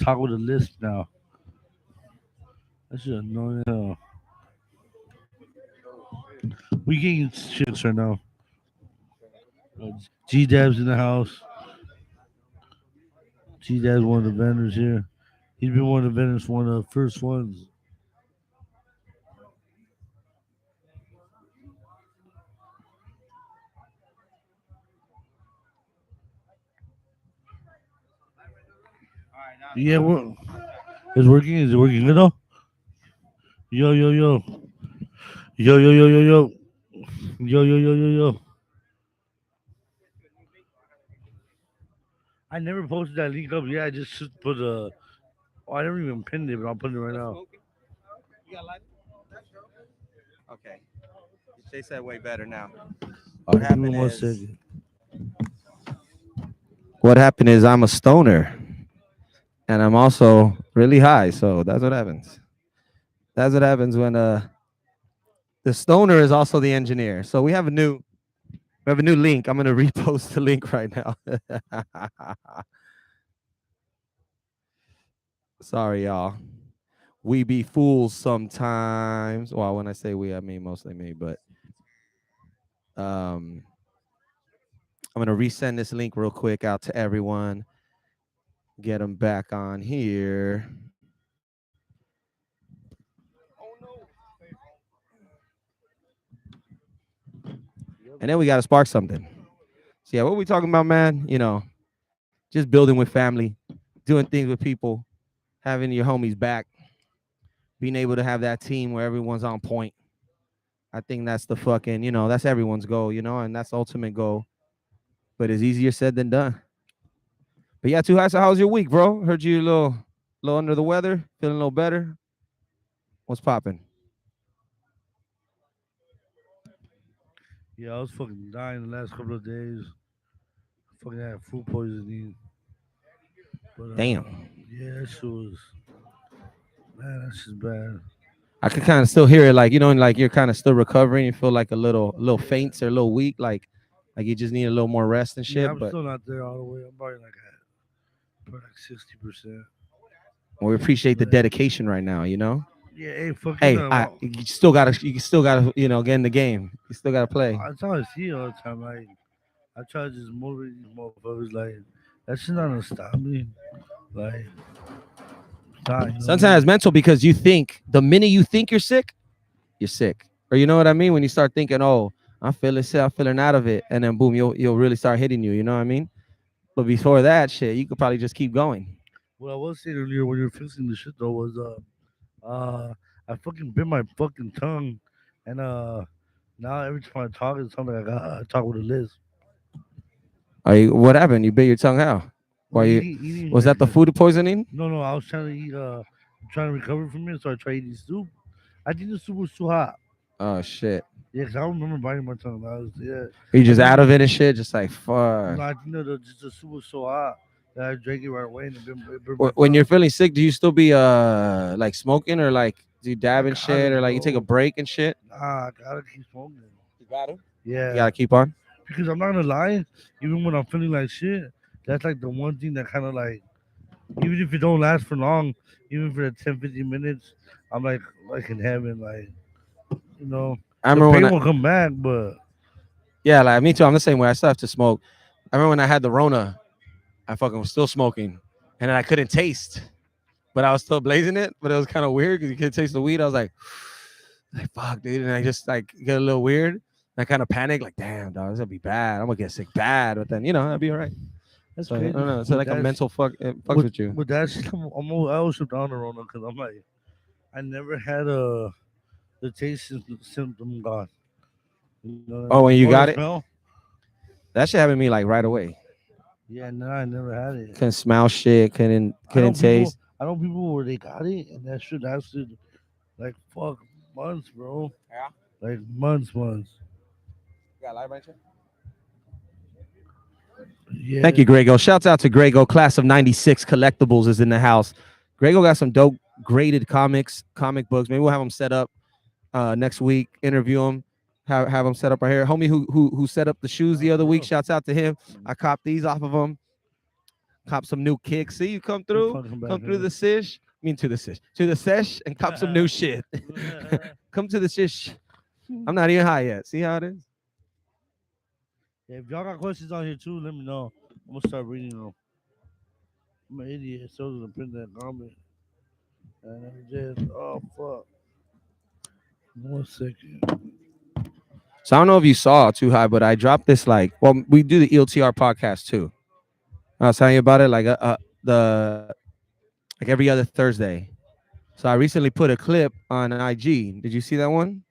talk with a list now. That's just annoying. We getting chicks right now. G Dab's in the house. G Dab's one of the vendors here. He's been one of the vendors, one of the first ones. Yeah, it's working. Is it working good though? Yo, yo, yo. Yo, yo, yo, yo, yo. Yo, yo, yo, yo, yo. I never posted that link up. Yeah, I just put a. Oh, I never even pinned it, but I'll put it right now. Okay. They said way better now. All right, give me 1 second. What happened is I'm a stoner and I'm also really high. So that's what happens. That's what happens when the stoner is also the engineer. So we have a new link. I'm gonna repost the link right now. Sorry, y'all. We be fools sometimes. Well, when I say we, I mean mostly me, but um I'm gonna resend this link real quick out to everyone. Get them back on here. And then we got to spark something. So yeah, what we talking about, man? Just building with family, doing things with people, having your homies back, being able to have that team where everyone's on point. I think that's the fucking, that's everyone's goal, and that's the ultimate goal. But it's easier said than done. But yeah, Too High, so how's your week, bro? Heard you a little under the weather, feeling a little better. What's popping? Yeah, I was fucking dying the last couple of days. Fucking had food poisoning. But Damn. yeah, that shit was man, that's just bad. I could kind of still hear it, like and like you're kind of still recovering. You feel like a little faint or a little weak, like you just need a little more rest and Yeah, shit. I'm But still not there all the way. I'm probably probably like 60%. we appreciate the dedication right now. Yeah, hey, fucking Hey, you still gotta get in the game. You still gotta play. that's how I see it all the time. Like I try to just motivate these motherfuckers. Like that shit not gonna stop me. Like stop, you know what I Sometimes mean? it's mental because you think the minute you think you're sick, or you know what I mean. When you start thinking, oh, I'm feeling sick, I'm feeling out of it, and then boom, you'll really start hitting you. You know what I mean? But before that shit, you could probably just keep going. What I was saying earlier when you were fixing the shit though was I fucking bit my fucking tongue, and now every time I talk, it sounds like I talk with a list. What happened? You bit your tongue out? No, Why you? eating Was like that the food poisoning? no. I was trying to eat trying to recover from it, so I tried eating soup. I think the soup was too hot. Oh shit! Yeah, 'cause I don't remember biting my tongue. Yeah, Are you I just think out of it and shit? Just like no, fuck. I think just the soup was so hot that I drank it right away and it burned my When you're tongue. feeling sick, do you still be like smoking, or like do you I dab and gotta, shit, or like you take a bro. break and shit? Nah, I gotta keep smoking. You gotta. You Yeah, gotta keep on. because I'm not gonna lie. Even when I'm feeling like shit, that's like the one thing that kind of like, even if it don't last for long, even for the 10, 15 minutes, I'm like in heaven. Like, you know, I the remember when pain I will come back, but yeah, like me too. I'm the same way. I still have to smoke. I remember when I had the Rona, I fucking was still smoking, and then I couldn't taste, but I was still blazing it. But it was kind of weird because you couldn't taste the weed. I was like fuck, dude, and I just like get a little weird. And I kind of panic, like, damn, dog, this gonna be bad. I'm gonna get sick bad, but then that'd be all right. that's So I crazy. don't know. So With like a that, mental fuck, it fucks with you. with that shit, I always shut down the Rona because I'm like, I never had the taste symptom gone. You know what I Oh, mean? when Or you the got it, smell. that shit happened to me like right away. Yeah, no, I never had it. Couldn't smell shit, couldn't I know couldn't people. taste. I know people where they got it, and that shit lasted like fuck months, bro. Yeah. Like months. You got a light by chance? Thank Yeah. you, Grego. Shouts out to Grego. Class of '96 collectibles is in the house. Grego got some dope graded comic books. Maybe we'll have them set up next week. Interview him. Have him set up right here. Homie who set up the shoes the other week. Shouts out to him. I copped these off of him. cop some new kicks. See, you We're fucking come back through here. the sesh. I mean, to the sesh, and cop some new shit. Come to the sesh. I'm not even high yet. See how it is? Yeah, if y'all got questions on here too, let me know. I'm gonna start reading them. I'm an idiot, so to print that comment. And I just, oh fuck. 1 second. So I don't know if you saw Too High, but I dropped this like, well, we do the ELTR podcast too. I was telling you about it like the like every other Thursday. So I recently put a clip on IG. Did you see that one?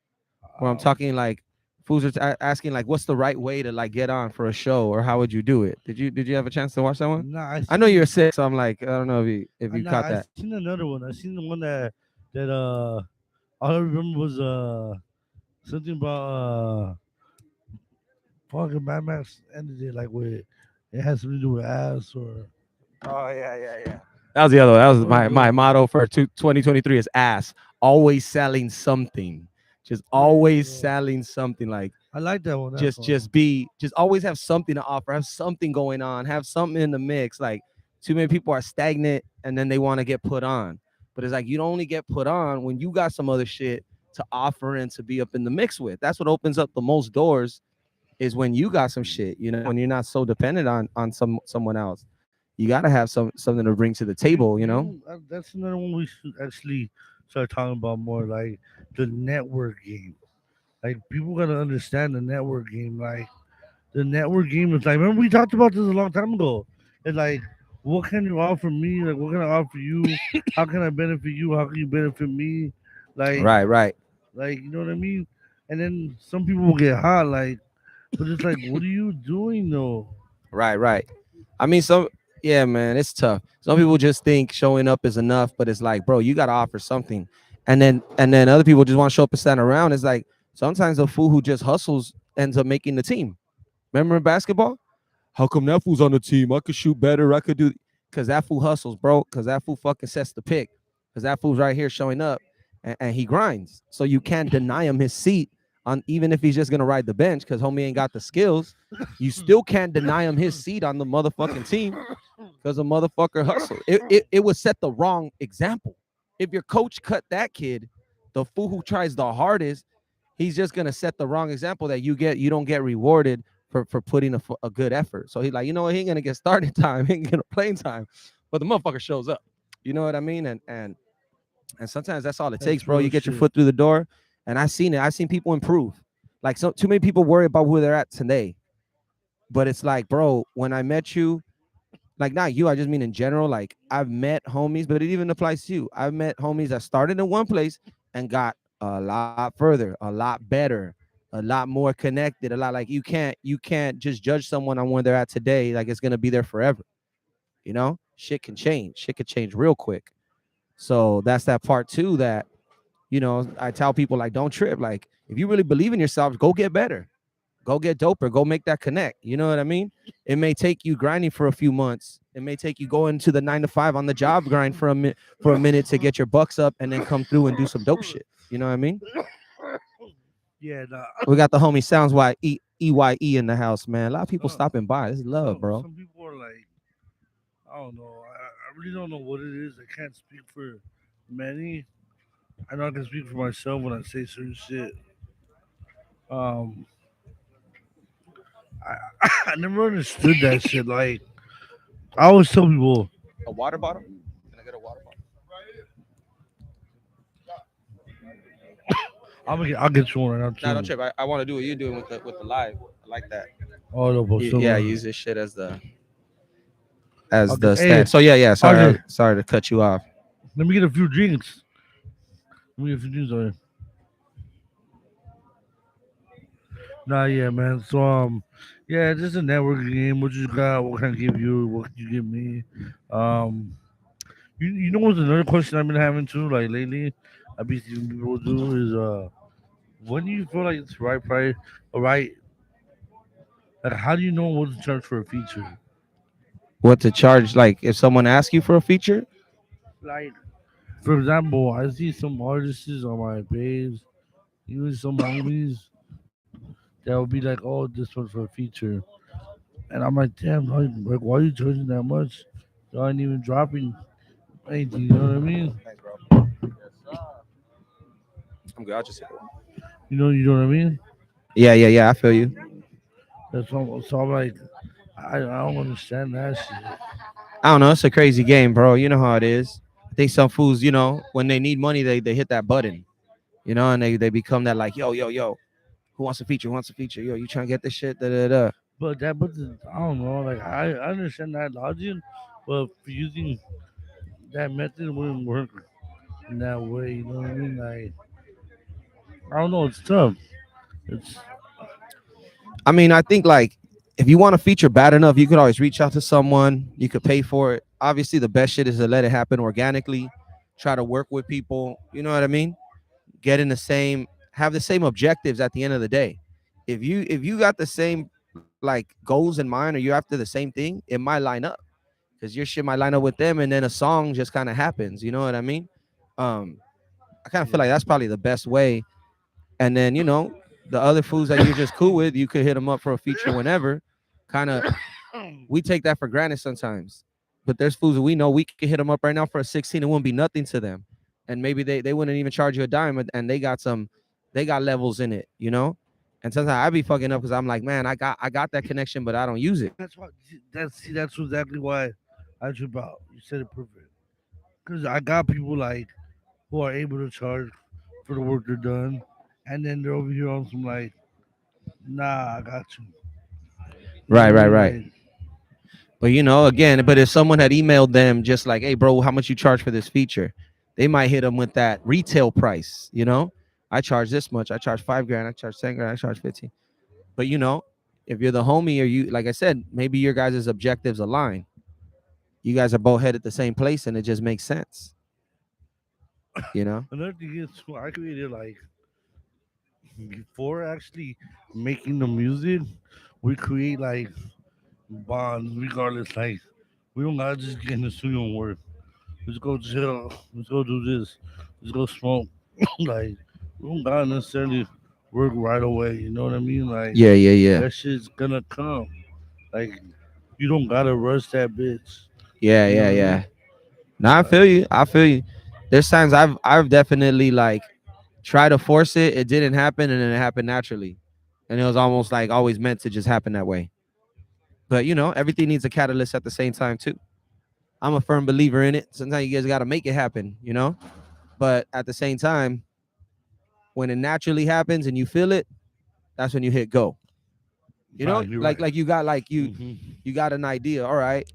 Where I'm Um, talking like fools are asking like, what's the right way to like get on for a show, or how would you do it? Did you have a chance to watch that one? nah, I I know you're seen. sick, so I'm like, I don't know if you Nah, caught I that. seen another one. I seen the one that all I remember was something about fucking Mad Max ended it like with it has something to do with ass or Oh yeah. That was the other one. That was what was my the motto for 2023 is ass. Always selling something. Just always yeah. selling something. Like I like that one. That's all. just always have something to offer. Have something going on. Have something in the mix. Like too many people are stagnant and then they want to get put on. But it's like you don't only get put on when you got some other shit to offer and to be up in the mix with. That's what opens up the most doors is when you got some shit, when you're not so dependent on someone else. You gotta have something to bring to the table, That's another one we should actually start talking about more, like the network game. Like people gotta understand the network game. Like the network game is like, remember we talked about this a long time ago. It's like, what can you offer me? Like, what can I offer you? How can I benefit you? How can you benefit me? Like, Right. you know what I mean? And then some people will get hot, like, but it's like, what are you doing though? Right. I mean, yeah, man, it's tough. Some people just think showing up is enough, but it's like, bro, you gotta offer something. And then other people just want to show up and stand around. It's like sometimes the fool who just hustles ends up making the team. Remember in basketball? How come that fool's on the team? I could shoot better. I could do because that fool hustles, bro. Because that fool fucking sets the pick. Because that fool's right here showing up and he grinds. So you can't deny him his seat on even if he's just gonna ride the bench because homie ain't got the skills. You still can't deny him his seat on the motherfucking team because a motherfucker hustle. It would set the wrong example. If your coach cut that kid, the fool who tries the hardest, he's just gonna set the wrong example that you don't get rewarded for putting a good effort. So he's like, you know what, he ain't gonna get starting time, he ain't gonna playing time, but the motherfucker shows up. You know what I mean? And sometimes that's all it takes, That's bro. real You get your shit. foot through the door, and I've seen people improve. Like too many people worry about where they're at today, but it's like, bro, when I met you, like not you, I just mean in general. Like I've met homies, but it even applies to you. I've met homies that started in one place and got a lot further, a lot better, a lot more connected, a lot like you can't just judge someone on where they're at today, like it's gonna be there forever. Shit can change. Shit can change real quick. So that's that part too that, I tell people like don't trip. Like if you really believe in yourself, go get better. Go get doper. Go make that connect. You know what I mean? It may take you grinding for a few months. It may take you going to the 9 to 5 on the job grind for a minute to get your bucks up and then come through and do some dope shit. You know what I mean? Yeah, nah. We got the homie Sounds EYE in the house, man. A lot of people stopping by. This is love, bro. Some people are like, I don't know. I really don't know what it is. I can't speak for many. I know I can speak for myself when I say certain shit. Um, I I never understood that shit. Like I always tell people, A water bottle? Can I get a water bottle? I'll get you one right now No, don't too. trip. I want to do what you're doing with the live. I like that. Oh no, but Yeah, some, use this shit as okay. the Hey, stand. So yeah. RJ, Sorry to cut you off. let me get a few drinks. Let me get a few drinks on here. Nah, yeah, man. So yeah, this is a networking game. What you got? What can I give you? What can you give me? Um, you know what's another question I've been having too, like lately. I've been seeing people do is when do you feel like it's the right price, all right? Like, how do you know what to charge for a feature? What to charge? Like if someone asks you for a feature? Like, for example, I see some artists on my page, even some homies that will be like, "Oh, this one's for a feature," and I'm like, "Damn, like why are you charging that much?" So I ain't even dropping anything. You know what I mean? Thanks, bro. I'm good. I'll just. You know what I mean? Yeah, yeah, yeah. I feel you. That's all. So I'm like, I don't understand that shit. I don't know. It's a crazy game, bro. You know how it is. I think some fools, when they need money, they hit that button, and they become that like, yo, yo, yo, who wants a feature? Who wants a feature? Yo, you trying to get this shit? Da, da, da. I don't know. Like I understand that logic, but for using that method wouldn't work in that way. You know what I mean? Like I don't know. It's tough. It's I mean, I think like if you want a feature bad enough, you could always reach out to someone. You could pay for it. Obviously, the best shit is to let it happen organically. Try to work with people. You know what I mean? Get in the same, have the same objectives at the end of the day. If you got the same like goals in mind, or you're after the same thing, it might line up because your shit might line up with them, and then a song just kind of happens. You know what I mean? Um, I kind of feel like yeah. that's probably the best way. And then the other foods that you're just cool with, you could hit them up for a feature whenever. Kind of, we take that for granted sometimes. But there's foods that we know we could hit them up right now for a 16. It wouldn't be nothing to them, and maybe they wouldn't even charge you a dime, and they got levels in it. And sometimes I be fucking up because I'm like, man, I got that connection, but I don't use it. That's what. That's exactly why I trip out. You said it perfect. Because I got people like who are able to charge for the work they're done, and then they're over here on some like, nah, I got you. You know what Right, I right, mean? right. Like, But again, but if someone had emailed them just like, hey, bro, how much you charge for this feature? They might hit them with that retail price. I charge this much. I charge 5 grand. I charge 10 grand. I charge 15. But if you're the homie, or you, like I said, maybe your guys' objectives align. You guys are both headed the same place, and it just makes sense. You know? another thing is, too, I created like before actually making the music, we create like bonds regardless. Like, we don't gotta just get in the studio and work. Let's go chill. Let's go do this. Let's go smoke. Like, we don't gotta necessarily work right away. You know what I mean? Like, Yeah, yeah, yeah, that shit's gonna come. Like, you don't gotta rush that bitch. yeah, You know yeah, what I yeah. mean? No, I Like, feel you. I feel you. There's times I've definitely like tried to force it. It didn't happen, and then it happened naturally, and it was almost like always meant to just happen that way. But everything needs a catalyst at the same time too. I'm a firm believer in it. Sometimes you guys got to make it happen. But at the same time, when it naturally happens and you feel it, that's when you hit go. you're Like right. like you got like Hmm. you got an idea. All right,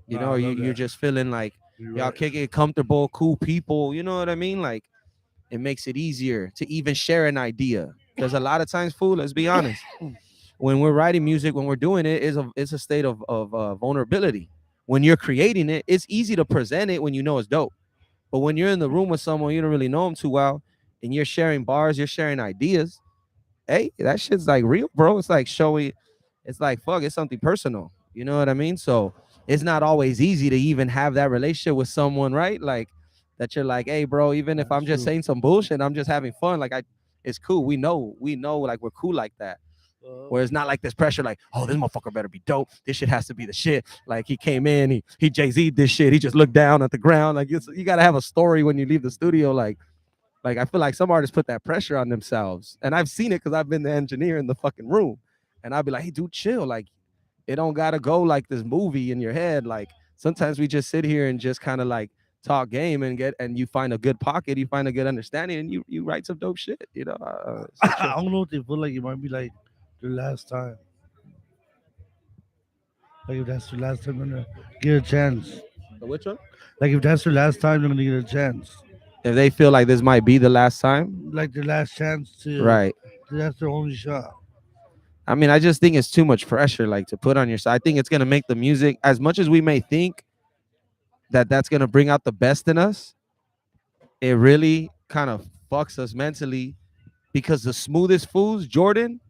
Nah, I or love you're that. just feeling like You're y'all right. kick it comfortable, cool people. You know what I mean? Like it makes it easier to even share an idea. Because a lot of times, fool, let's be honest, when we're writing music, when we're doing it, it's a state of vulnerability. When you're creating it, it's easy to present it when you know it's dope. But when you're in the room with someone you don't really know them too well, and you're sharing bars, you're sharing ideas, hey, that shit's like real, bro. It's like showy. It's like fuck. It's something personal. You know what I mean? So it's not always easy to even have that relationship with someone, right? Like that you're like, hey, bro. Even if That's I'm just true. saying some bullshit, I'm just having fun. Like it's cool. We know, like we're cool like that. Uh, Where it's not like this pressure, like, oh, this motherfucker better be dope. This shit has to be the shit. Like he came in, he Jay-Z this shit. He just looked down at the ground. Like you gotta have a story when you leave the studio. Like I feel like some artists put that pressure on themselves, and I've seen it because I've been the engineer in the fucking room, and I'll be like, "Hey, dude, chill. Like, it don't gotta go like this movie in your head. Like, sometimes we just sit here and just kind of like talk game and you find a good pocket, you find a good understanding, and you write some dope shit. So I chill. don't know if they feel like it might be like their last time. Like if that's their last time, they're gonna get a chance. So which one? Like if that's their last time, they're gonna get a chance. If they feel like this might be the last time, Like their last chance to. right? That's their only shot. I mean, I just think it's too much pressure, like to put on your side. I think it's gonna make the music, as much as we may think that that's gonna bring out the best in us, it really kind of fucks us mentally because the smoothest fools, Jordan,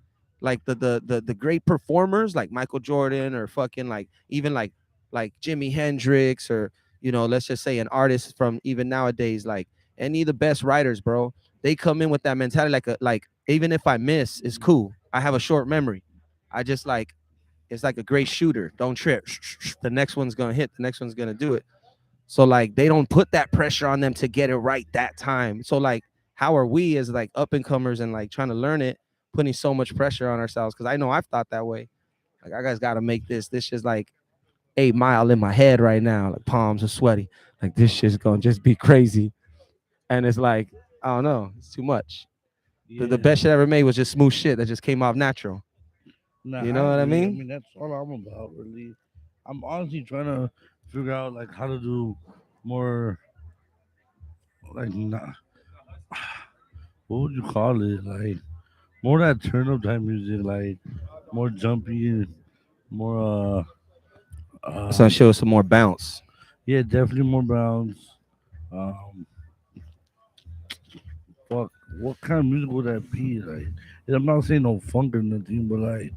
like the great performers like Michael Jordan or fucking like even like Jimi Hendrix or let's just say an artist from even nowadays, like any of the best writers, bro, they come in with that mentality like even if I miss, it's cool. I have a short memory. I just like it's like a great shooter. Don't trip. The next one's gonna hit. The next one's gonna do it. So like they don't put that pressure on them to get it right that time. So like how are we as like up and comers and like trying to learn it, putting so much pressure on ourselves? Because I know I've thought that way. Like I guys got to make this. This is like 8 Mile in my head right now. Like palms are sweaty. Like this shit's gonna just be crazy. And it's like I don't know. It's too much. The Yeah. best shit I ever made was just smooth shit that just came off natural. Nah, You I know what I agree. I mean? mean, that's all I'm about, really. I'm honestly trying to figure out like how to do more, like not, what would you call it? Like more that turn up type music, like more jumpy, more So um, show some more bounce. yeah, definitely more bounce. Um, fuck, what kind of music would that be? Like, and I'm not saying no funk or nothing, but like,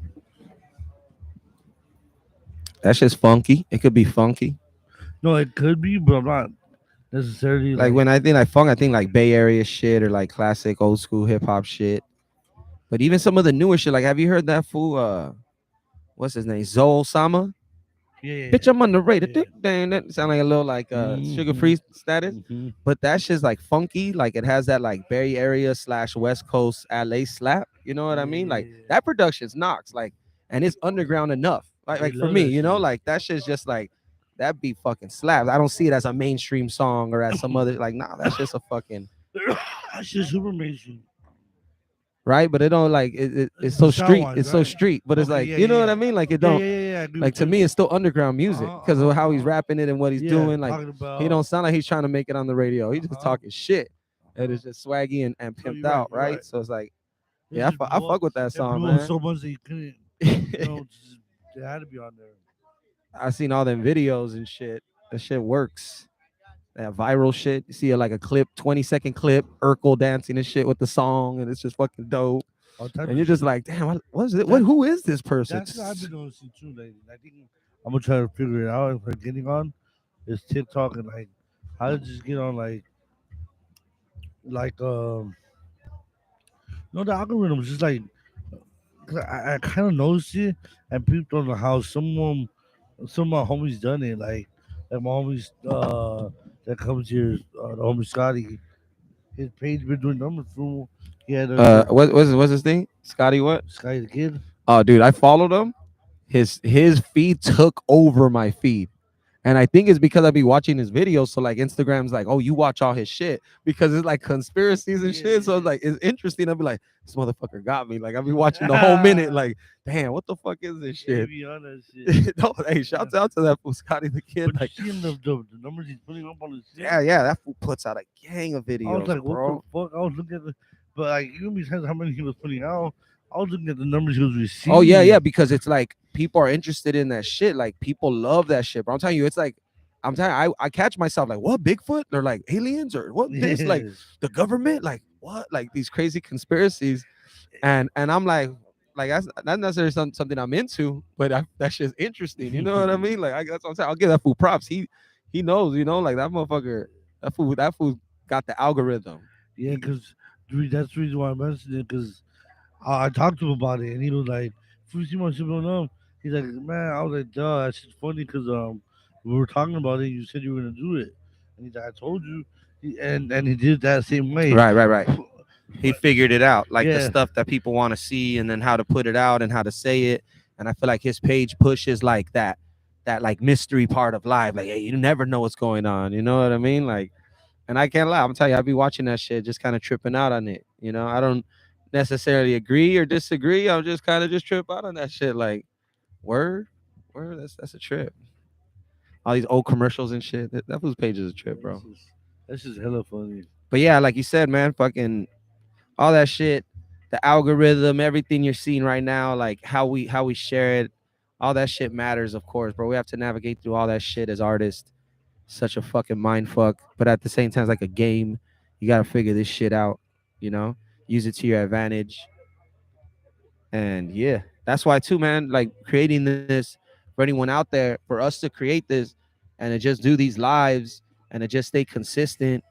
That's just funky. It could be funky. no, it could be, but I'm not necessarily Like like, when I think like funk, I think like Bay Area shit or like classic old school hip hop shit. But even some of the newer shit, like have you heard that fool? What's his name? Zoe Sama. yeah, Bitch, I'm underrated. yeah, Dang, that sound like a little like sugar mm-hmm, free status. mm-hmm, But that shit's like funky. Like it has that like Bay Area / West Coast LA slap. You know what I mean? Like yeah. that production's knocks. Like, and it's underground enough. They Like for love me, that you know, shit. like that shit's just like that be fucking slaps. I don't see it as a mainstream song or as some other like nah, that's just a fucking That shit's super amazing. right, but it don't like it's The so sound street. wise, It's so right? street, but it's Okay, like yeah, you know yeah, what I yeah. mean. Like it Yeah, don't yeah, yeah, yeah. I agree like with to you. me, it's still underground Uh music huh, uh because of huh, how uh he's huh. rapping it and what he's Yeah, doing. Like talking he about. don't sound like he's trying to make it on the radio. He's Uh just huh. talking shit, and Uh-huh. it's just swaggy and No, pimped you're right. out, You're right. right? So it's like, It yeah, just I blew up. fuck with that It song, blew up man. so much that you couldn't, you know, just, it had to be on there. I seen all them videos and shit. That shit works. That viral shit. You see like a clip, 20-second clip, Urkel dancing and shit with the song, and it's just fucking dope. All type And of you're just shit. like, damn, what is it? What? That's Who is this person? that's what I've been noticing too. Like, I think I'm gonna try to figure it out. If I'm getting on, is TikTok and like how to just get on like no, the algorithm is just like 'cause I kind of noticed it, and people don't know how some of my homies done it. Like my homies that comes here, the homie Scotty, his page been doing numbers for. He had What's his thing? Scotty what? Scotty the Kid. Oh, dude, I followed him. His feed took over my feed. And I think it's because I be watching his videos. So like Instagram's like, oh, you watch all his shit because it's like conspiracies and shit. So it's like it's interesting. I'll be like, this motherfucker got me. Like I'll be watching the whole minute, Yeah. like, damn, what the fuck is this He shit? be on that shit. No, hey, Yeah. shouts out to that fool Scotty the Kid. But you Like, seeing the numbers he's putting up on his shit? yeah, that fool puts out a gang of I was videos, like, what the bro. fuck? I was looking at but like, even besides how many he was putting out, I was looking at the numbers he was Oh yeah, receiving. because it's like people are interested in that shit. Like people love that shit. But I'm telling you, it's like I'm telling you, I catch myself like, what Bigfoot? They're like aliens or what this? Like Yeah. the government? Like what? Like these crazy conspiracies. And I'm like that's not necessarily something I'm into, but that shit's interesting. You know what I mean? Like that's what I'm saying. I'll give that fool props. He knows, you know, like that motherfucker, that fool got the algorithm. Yeah, He because that's the reason why I mentioned it. Because I talked to him about it, and he was like, "If you see my shit going up," he's like, "Man," I was like, "Duh, that's just funny." Because we were talking about it. You said you were gonna do it, and he's like, "I told you," and he did that same way. right. He But figured it out, like the yeah, stuff that people want to see, and then how to put it out and how to say it. And I feel like his page pushes like that like mystery part of life. Like, hey, you never know what's going on. You know what I mean? Like, and I can't lie. I'm telling you, I be watching that shit, just kind of tripping out on it. You know, I don't necessarily agree or disagree. I'm just kind of just trip out on that shit. Like, word, word. That's a trip. All these old commercials and shit. That fool's page is a trip, bro. that's just hella funny. But yeah, like you said, man, fucking all that shit, the algorithm, everything you're seeing right now, like how we share it, all that shit matters, of course, bro. We have to navigate through all that shit as artists. Such a fucking mind fuck, but at the same time, it's like a game. You gotta figure this shit out, you know, use it to your advantage, and yeah, that's why too, man. Like creating this for anyone out there, for us to create this, and to just do these lives, and to just stay consistent.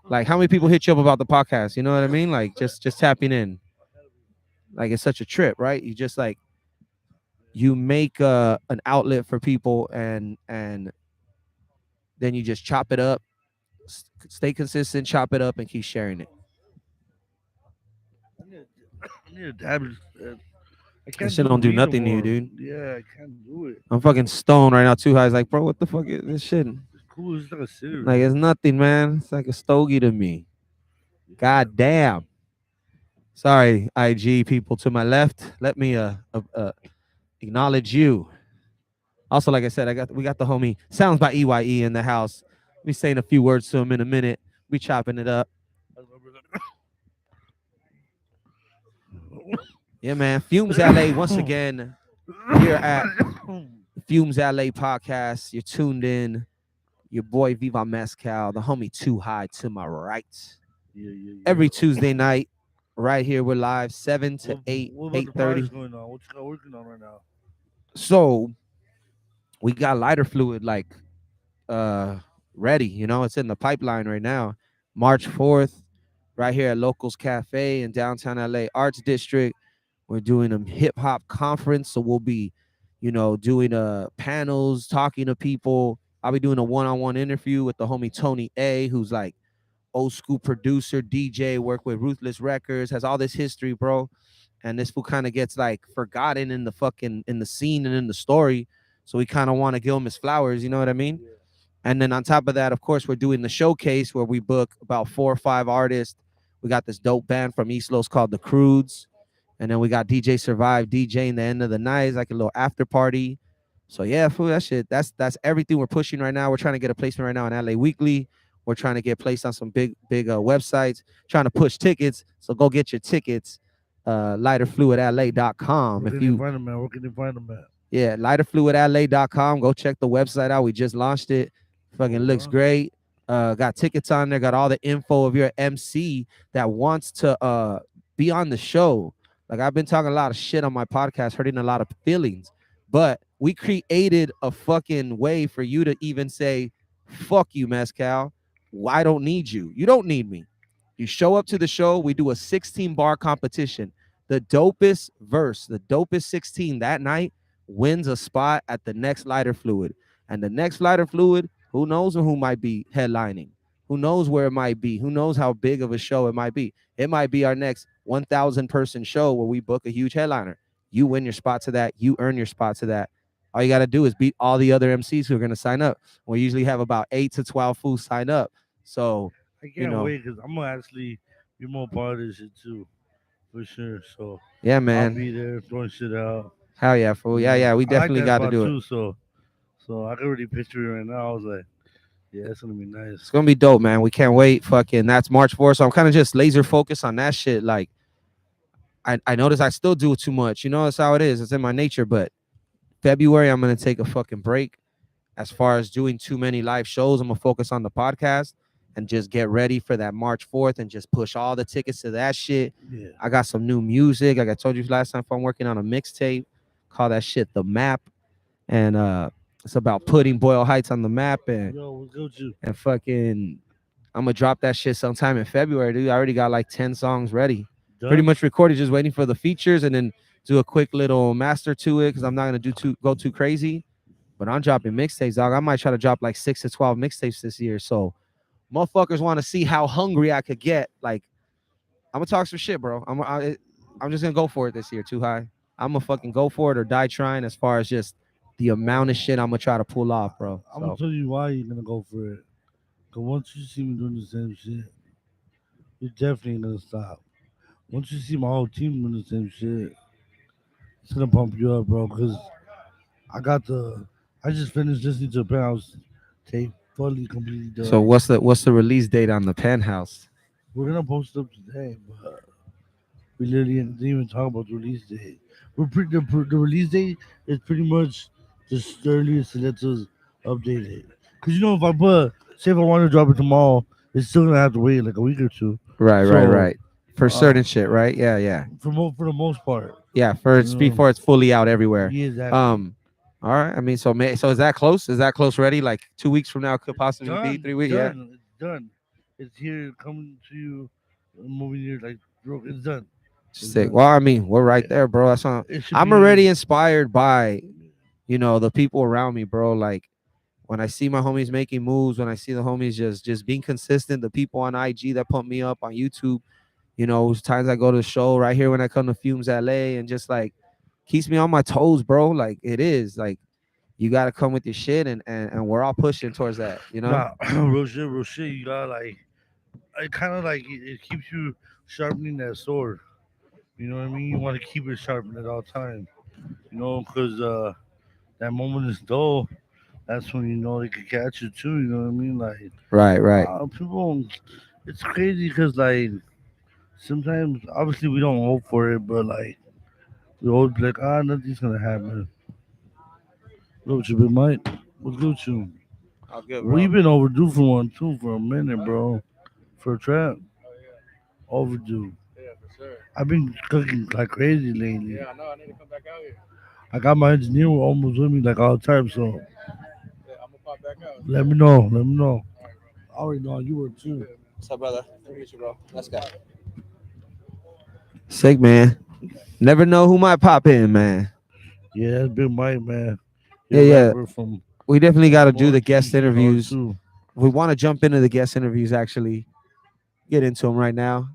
Like, how many people hit you up about the podcast? You know what I mean? Like, just tapping in. Like, it's such a trip, right? You just like you make an outlet for people, and then you just chop it up, stay consistent, chop it up, and keep sharing it. I need, I need a dab. I This can't shit do the don't do weed no nothing to you, more. dude. Yeah, I can't do it. I'm fucking stoned right now. Too high. It's like, bro, what the fuck is this shit? It's cool. It's like a Like, cigarette. it's nothing, man. It's like a stogie to me. Yeah. God damn. Sorry, IG people to my left. Let me acknowledge you. Also, like I said, we got the homie Sounds by EYE in the house. We saying a few words to him in a minute. We chopping it up. Yeah, man. Fumes LA once again here at the Fumes LA podcast. You're tuned in. Your boy Viva Mezcal, the homie Too High to my right. Yeah, yeah, yeah. Every Tuesday night, right here, we're live 7 to 8, What about the projects 8:30. going on? What you got working on right now? So we got lighter fluid like uh ready. You know, it's in the pipeline right now. March 4th, right here at Locals Cafe in downtown LA Arts District. We're doing a hip hop conference, so we'll be, doing panels, talking to people. I'll be doing a one-on-one interview with the homie Tony A, who's like old school producer, DJ, work with Ruthless Records, has all this history, bro. And this fool kind of gets like forgotten in the scene and in the story. So we kind of want to give him his flowers, you know what I mean? Yeah. And then on top of that, of course, we're doing the showcase where we book about 4 or 5 artists. We got this dope band from East Los called the Crudes. And then we got DJ Survive DJing the end of the night. It's like a little after party. So yeah, fool, that shit. That's everything we're pushing right now. We're trying to get a placement right now in LA Weekly. We're trying to get placed on some big websites, trying to push tickets. So go get your tickets. Lighterfluidla.com. Where If can you you find them at? Where can you find them at? Yeah, lighterfluidla.com. Go check the website out. We just launched it. Fucking Oh, looks wow. great. Got tickets on there, got all the info of your MC that wants to be on the show. Like I've been talking a lot of shit on my podcast, hurting a lot of feelings. But we created a fucking way for you to even say, fuck you, Mezcal. I don't need you. You don't need me. You show up to the show, we do a 16 bar competition. The dopest verse, the dopest 16 that night wins a spot at the next lighter fluid. And the next lighter fluid, who knows who might be headlining? Who knows where it might be? Who knows how big of a show it might be? It might be our next 1,000 person show where we book a huge headliner. You win your spot to that. You earn your spot to that. All you got to do is beat all the other MCs who are going to sign up. We usually have about 8 to 12 fools sign up. So, I you can't know, wait because I'm gonna actually be more part of this shit too, for sure. So yeah, I'll man. be there throwing shit out. Hell yeah, fool. You Yeah, know, yeah. We I like definitely that got to spot do it. too. So I can already picture it right now. I was like, yeah, it's gonna be nice. It's gonna be dope, man. We can't wait. Fucking that's March 4th. So I'm kind of just laser focused on that shit. Like I notice I still do it too much. You know, that's how it is. It's in my nature. But February, I'm gonna take a fucking break. As far as doing too many live shows, I'm gonna focus on the podcast and just get ready for that March 4th and just push all the tickets to that shit. Yeah. I got some new music. Like I told you last time, I'm working on a mixtape. Call that shit The Map. And it's about putting Boyle Heights on the map Yo, what's good with you? and fucking I'm gonna drop that shit sometime in February, dude. I already got like 10 songs ready. Pretty Done? much recorded, just waiting for the features and then do a quick little master to it because I'm not gonna go too crazy. But I'm dropping mixtapes, dog. I might try to drop like 6 to 12 mixtapes this year. So motherfuckers want to see how hungry I could get. Like, I'm gonna talk some shit, bro. I'm just gonna go for it this year, too high. I'm gonna fucking go for it or die trying as far as just the amount of shit I'm gonna try to pull off, bro. I'm gonna So tell you why you're gonna go for it. Cause once you see me doing the same shit, you're definitely gonna stop. Once you see my whole team doing the same shit, it's gonna pump you up, bro. Cause I got the, I just finished listening to a Penthouse tape, fully completely so done. what's the release date on the Penthouse? We're gonna post it up today, but we literally didn't even talk about the release date. The release date is pretty much just the earliest to let us update it. Cause you know if I put, say if I want to drop it tomorrow, it's still gonna have to wait like a week or two. Right, right, So right. For uh, certain shit, right? Yeah, yeah. for the most part, Yeah, for you it's know, before it's fully out everywhere. yeah, exactly. Um, all right. I mean, so is that close? Is that close ready? Like 2 weeks from now could It's possibly be done. 3 weeks. Yeah. It's done. It's here, coming to you, moving here. Like, bro, it's done. Sick. Well, Exactly. I mean, we're right Yeah. there, bro. That's on. It should I'm already be. inspired by, the people around me, bro. Like when I see my homies making moves, when I see the homies just being consistent, the people on IG that pump me up on YouTube, times I go to the show right here when I come to Fumes LA and just like keeps me on my toes, bro. Like it is like you gotta come with your shit and we're all pushing towards that. Nah, real shit, real shit. You got like, it kind of like it keeps you sharpening that sword. You know what I mean? You want to keep it sharpened at all time. Because that moment is dull. That's when you know they could catch you too. You know what I mean? Like, Right, right. people, it's crazy because like sometimes, obviously, we don't hope for it, but like we always be like, nothing's gonna happen. What you been, Mike? What's good with you? All good, bro. We've been overdue for one too for a minute, bro. For a trap, overdue. Yeah, for sure. I've been cooking like crazy lately. Yeah, I know. I need to come back out here. I got my engineer almost with me like all the time, so Yeah, I'm gonna pop back out. let me know. Let me know. All right, bro. I already know you were too. What's up, brother? Good to meet you, bro. Let's go. Sick, man. Never know who might pop in, man. Yeah, that's Big Mike, man. Yeah, Your yeah. rapper from We definitely got to do the Milwaukee. guest He's hard interviews. too. We want to jump into the guest interviews, actually. Get into them right now.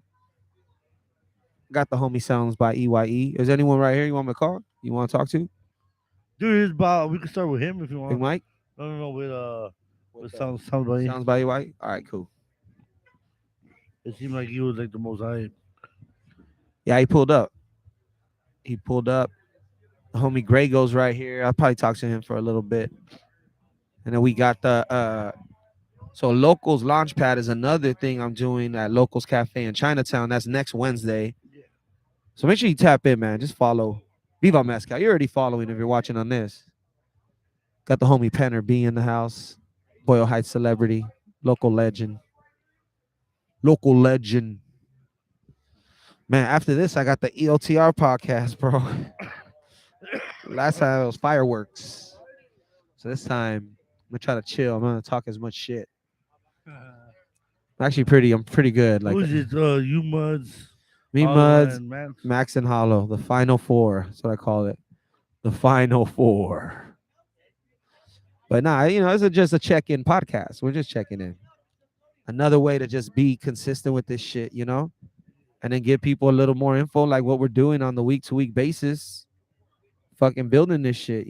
Got the homie sounds by EYE. Is anyone right here you want me to call? You want to talk to? Dude, his Bob. We can start with him if you Big want. Mike? No, no, no. With With sounds buddy. sounds by EYE? All right, cool. It seemed like he was like the most hype. Yeah, he pulled up. He pulled up. The homie Gray goes right here. I'll probably talk to him for a little bit. And then we got the so Locals Launchpad is another thing I'm doing at Locals Cafe in Chinatown. That's next Wednesday. So make sure you tap in, man. Just follow Viva Mezcal. You're already following if you're watching on this. Got the homie Penner B in the house. Boyle Heights celebrity. Local legend. Local legend. Man, after this, I got the EOTR podcast, bro. Last time it was fireworks. So this time, I'm gonna try to chill. I'm gonna talk as much shit. I'm pretty good. Who Like is it? You Muds, me, Hollow, Muds, and Max. Max, and Hollow, the final four. That's what I call it. The final four. But nah, it's just a check-in podcast. We're just checking in. Another way to just be consistent with this shit, and then give people a little more info, like what we're doing on the week-to-week basis. Fucking building this shit.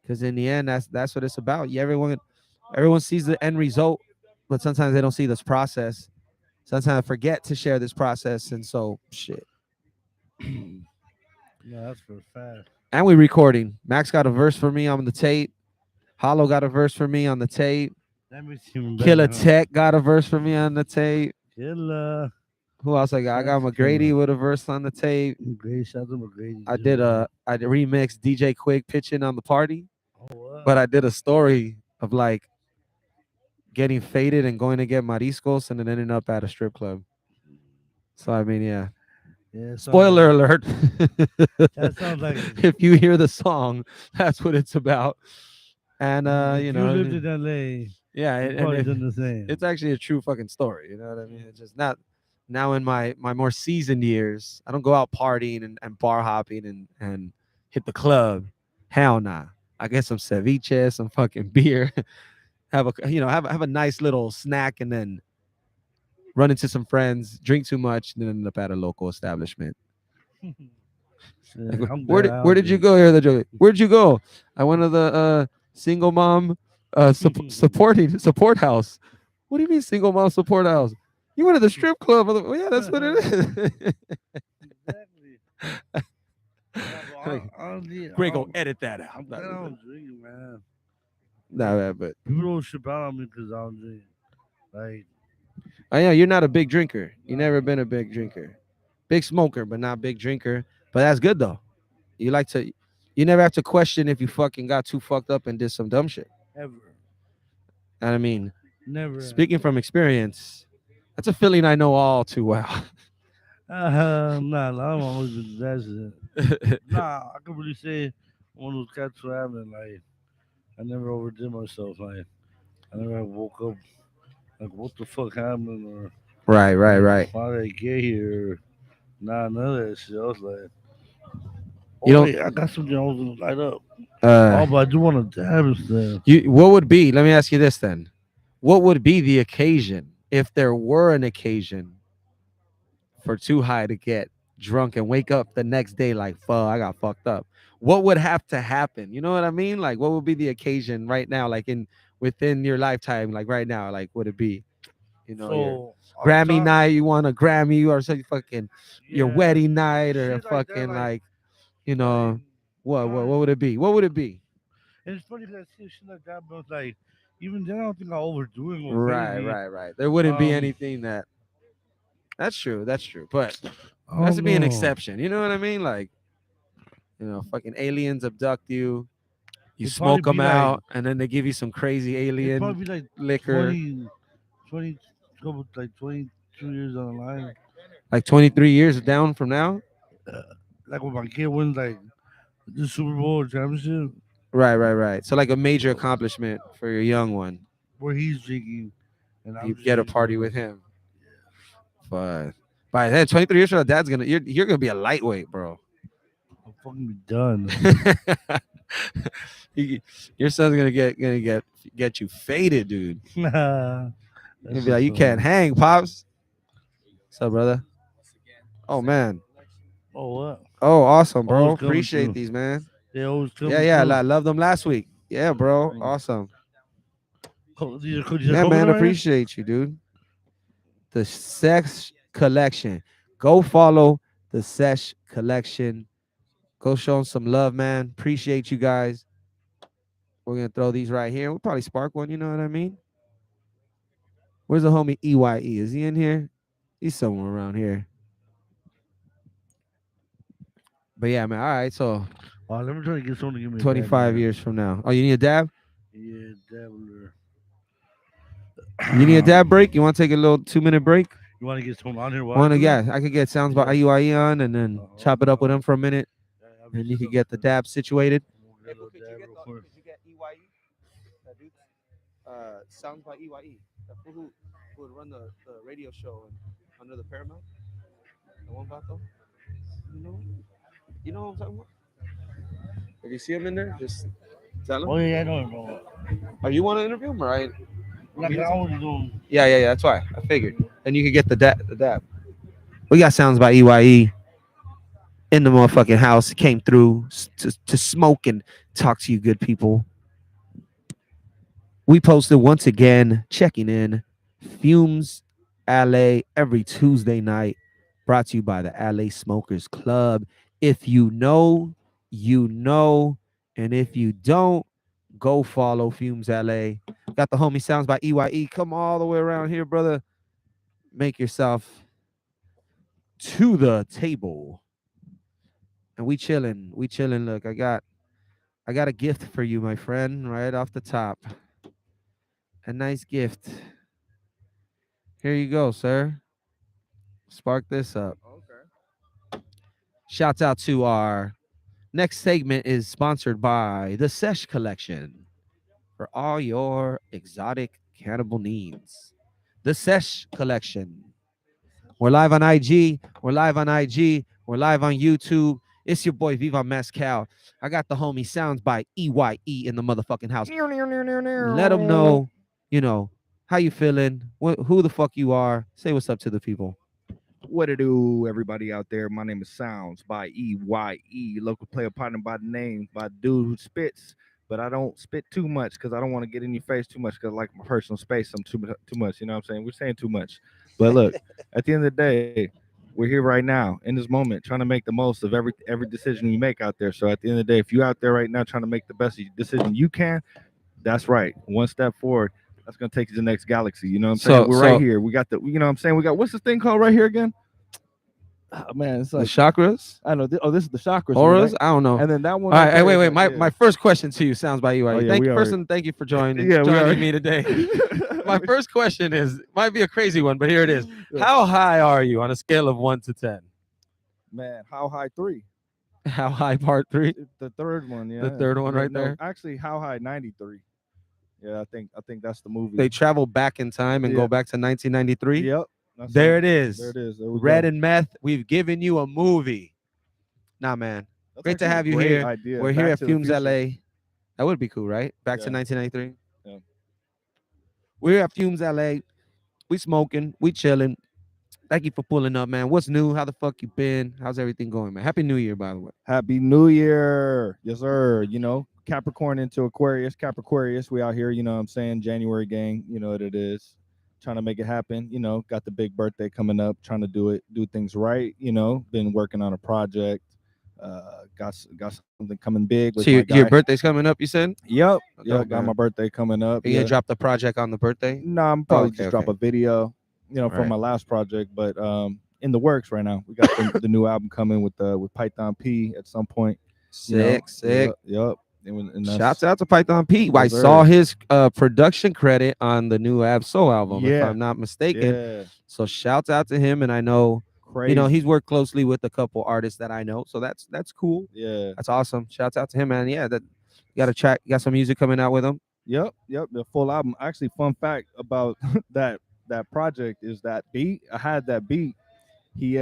Because in the end, that's what it's about. Yeah, everyone sees the end result, but sometimes they don't see this process. Sometimes I forget to share this process, and so shit. No, that's for a fact. And we recording. Max got a verse for me on the tape. Hollow got a verse for me on the tape. That makes it even Killer better, huh? Tech got a verse for me on the tape. Killer. Who else I got? I got That's McGrady killer. with a verse on the tape. Great shout out to McGrady I too, man. did remix DJ Quick pitching on the party, Oh, but I did a story of like getting faded and going to get mariscos and then ending up at a strip club. So I mean, yeah. yeah. Spoiler alert. That sounds like If you hear the song, that's what it's about. And if you lived in LA, yeah, you and probably done the same. it's actually a true fucking story. You know what I mean? It's just not now in my more seasoned years. I don't go out partying and bar hopping and hit the club. Hell nah. I get some ceviche, some fucking beer, have a nice little snack, and then run into some friends, drink too much, and then end up at a local establishment. Like, Yeah, I'm glad I where don't did you drink. go here? The joke. Where'd you go? I went to the single mom support house. What do you mean single mom support house? You went to the strip club. Well, yeah, that's what it is. Exactly. Nah, but Like, honestly, Greg, go edit that out. I'm glad I don't drink, man. Nah, man, but People don't ship out on me because I don't drink. Like, oh yeah, you're not a big drinker. You never been a big drinker. Big smoker, but not big drinker. But that's good though. You like to. You never have to question if you fucking got too fucked up and did some dumb shit. ever. And I mean, Never. speaking from experience, that's a feeling I know all too well. Nah, I've always been that shit. Nah, I can really say one of those cats who haven't, like, I never overdid myself. Like, I never woke up, like, what the fuck happened? Or, Right, right, like, right. how did I get here? Nah, none of that shit. I was like, You oh don't. wait, I got something I was gonna light up. Uh, Oh, but I do want to dab and stuff. you. What would be? Let me ask you this then. What would be the occasion if there were an occasion for Too High to get drunk and wake up the next day like, fuck, I got fucked up? What would have to happen? You know what I mean? Like, what would be the occasion right now? Like in within your lifetime, like right now, like would it be? You know, your So on the Grammy top, night, you want a Grammy, or some fucking your yeah, wedding night, or a shit like that, fucking like, you like, know, what uh, would it be? What would it be? and it's funny because I see shit like that, but like, even then, I don't think I overdo it or Right, crazy. right, right. There wouldn't be Um, anything that. That's true. That's true. But I there has to don't be an know. exception. You know what I mean? Like, fucking aliens abduct you, you It'd probably smoke them be like, out, and then they give you some crazy it'd alien probably be like liquor. 20, 20, couple like 22 years on the line. Like 23 years down from now. Uh, like when my kid wins like the Super Bowl or championship, Right, right, right. So like a major accomplishment for your young one. where he's drinking and You I'm just get a drinking party with with him. him. But by then, 23 years from now, dad's gonna you're gonna be a lightweight, bro. I'm fucking be done. He- your son's gonna get you faded, dude. That's You're gonna be like, just you can't funny. hang, pops. What's up, brother? Oh man. Oh what? Oh, awesome, bro. Always coming Appreciate through. these, man. They always Yeah, coming yeah. through. I loved them last week. Yeah, bro. Mm. Awesome. These are Yeah, coconut man. right here? Appreciate you, dude. The Sesh Collection. Go follow the Sesh Collection. Go show them some love, man. Appreciate you guys. We're gonna throw these right here. We'll probably spark one. You know what I mean? Where's the homie EYE? Is he in here? He's somewhere around here. But yeah, man. All right. So Let me try to get someone to give me a dab 25 here. years from now. Oh, you need a dab? Yeah, dabbler. You need a dab break? You want to take a little 2-minute break? You want to get someone on here while I Want to? do that? Yeah, I could get sounds by Yeah. IUIE on and then chop it up with him for a minute, I'll be and you just could up get the then. dab situated. I'm gonna get a little dab real quick. Could you get EYE? That dude? Sounds by EYE. That fool who would run the radio show under the Paramount. The one vato. You know? You know what I'm talking about? If you see him in there, just tell Oh him. yeah, I know him. No. Oh, you want to interview him, right? Like I always do. Yeah, yeah, yeah. That's why I figured. And you could get the dab. We got sounds by EYE in the motherfucking house. Came through to smoke and talk to you good people. We posted once again, checking in. Fumes LA every Tuesday night. Brought to you by the LA Smokers Club. If you know, you know. And if you don't, go follow Fumes LA. Got the homie sounds by EYE. Come all the way around here, brother. Make yourself to the table. And we chilling. We chilling. Look, I got a gift for you, my friend, right off the top. A nice gift. Here you go, sir. Spark this up. Shouts out to our next segment is sponsored by the Sesh Collection for all your exotic cannibal needs. The Sesh Collection. We're live on IG. We're live on IG. We're live on YouTube. It's your boy Viva Mescal. I got the homie Sounds by EYE in the motherfucking house. Let them know, how you feeling, who the fuck you are. Say what's up to the people. What it do, everybody out there? My name is Sounds by EYE, local player partner by the name, by the dude who spits, but I don't spit too much because I don't want to get in your face too much because I like my personal space. I'm too much, you know what I'm saying? We're saying too much. But look, at the end of the day, we're here right now in this moment trying to make the most of every decision we make out there. So at the end of the day, if you're out there right now trying to make the best decision you can, that's right. One step forward. That's gonna take you to the next galaxy. You know what I'm saying? So, We're right here. We got the, you know what I'm saying? We got, what's this thing called right here again? Oh, man, it's the like, chakras, I know. This is the chakras. auras. Right? I don't know. And then that one. All right right, there wait, is wait. like, My first question to you sounds by EYE. Oh, yeah, thank we you, already- person. Thank you for joining Yeah, we joining already- me today. My first question might be a crazy one, but here it is. How high are you on a scale of 1 to 10? Man, how high 3? How high part 3? The third one, yeah. The third one Yeah, right no, there. Actually, how high 93? Yeah, I think that's the movie. They travel back in time and Yeah. go back to 1993. Yep. That's There it. it There is. it is. There we Red go. and Meth. We've given you a movie. Nah, man. That's Great to actually a have you great here. idea. We're here Back at to the Fumes Future. LA. That would be cool, right? Back to Yeah. 1993. Yeah. We're at Fumes LA. We smoking. We chilling. Thank you for pulling up, man. What's new? How the fuck you been? How's everything going, man? Happy New Year, by the way. Happy New Year. Yes, sir. Capricorn into Aquarius. Capricornius. We out here, you know what I'm saying? January gang. You know what it is. Trying to make it happen. Got the big birthday coming up. Trying to do things right. Been working on a project. Got something coming big with So my your guy. birthday's coming up, you said? Yep. Dope, Got man. my birthday coming up. Are you gonna Yeah. drop the project on the birthday? No, I'm Oh, probably okay, just drop okay. a video, for Right. my last project, but in the works right now. We got the new album coming with Python P at some point. Sick, sick. Yep. And Shouts that's out to Python Pete. I yes, saw sir. his production credit on the new Absol album, if Yeah, I'm not mistaken. yeah, So shouts out to him. And I know, crazy. he's worked closely with a couple artists that I know. So that's cool. Yeah, That's awesome. Shouts out to him, man. Yeah, that you got a track, you got some music coming out with him. yep. The full album. Actually, fun fact about that project is that beat. I had that beat. He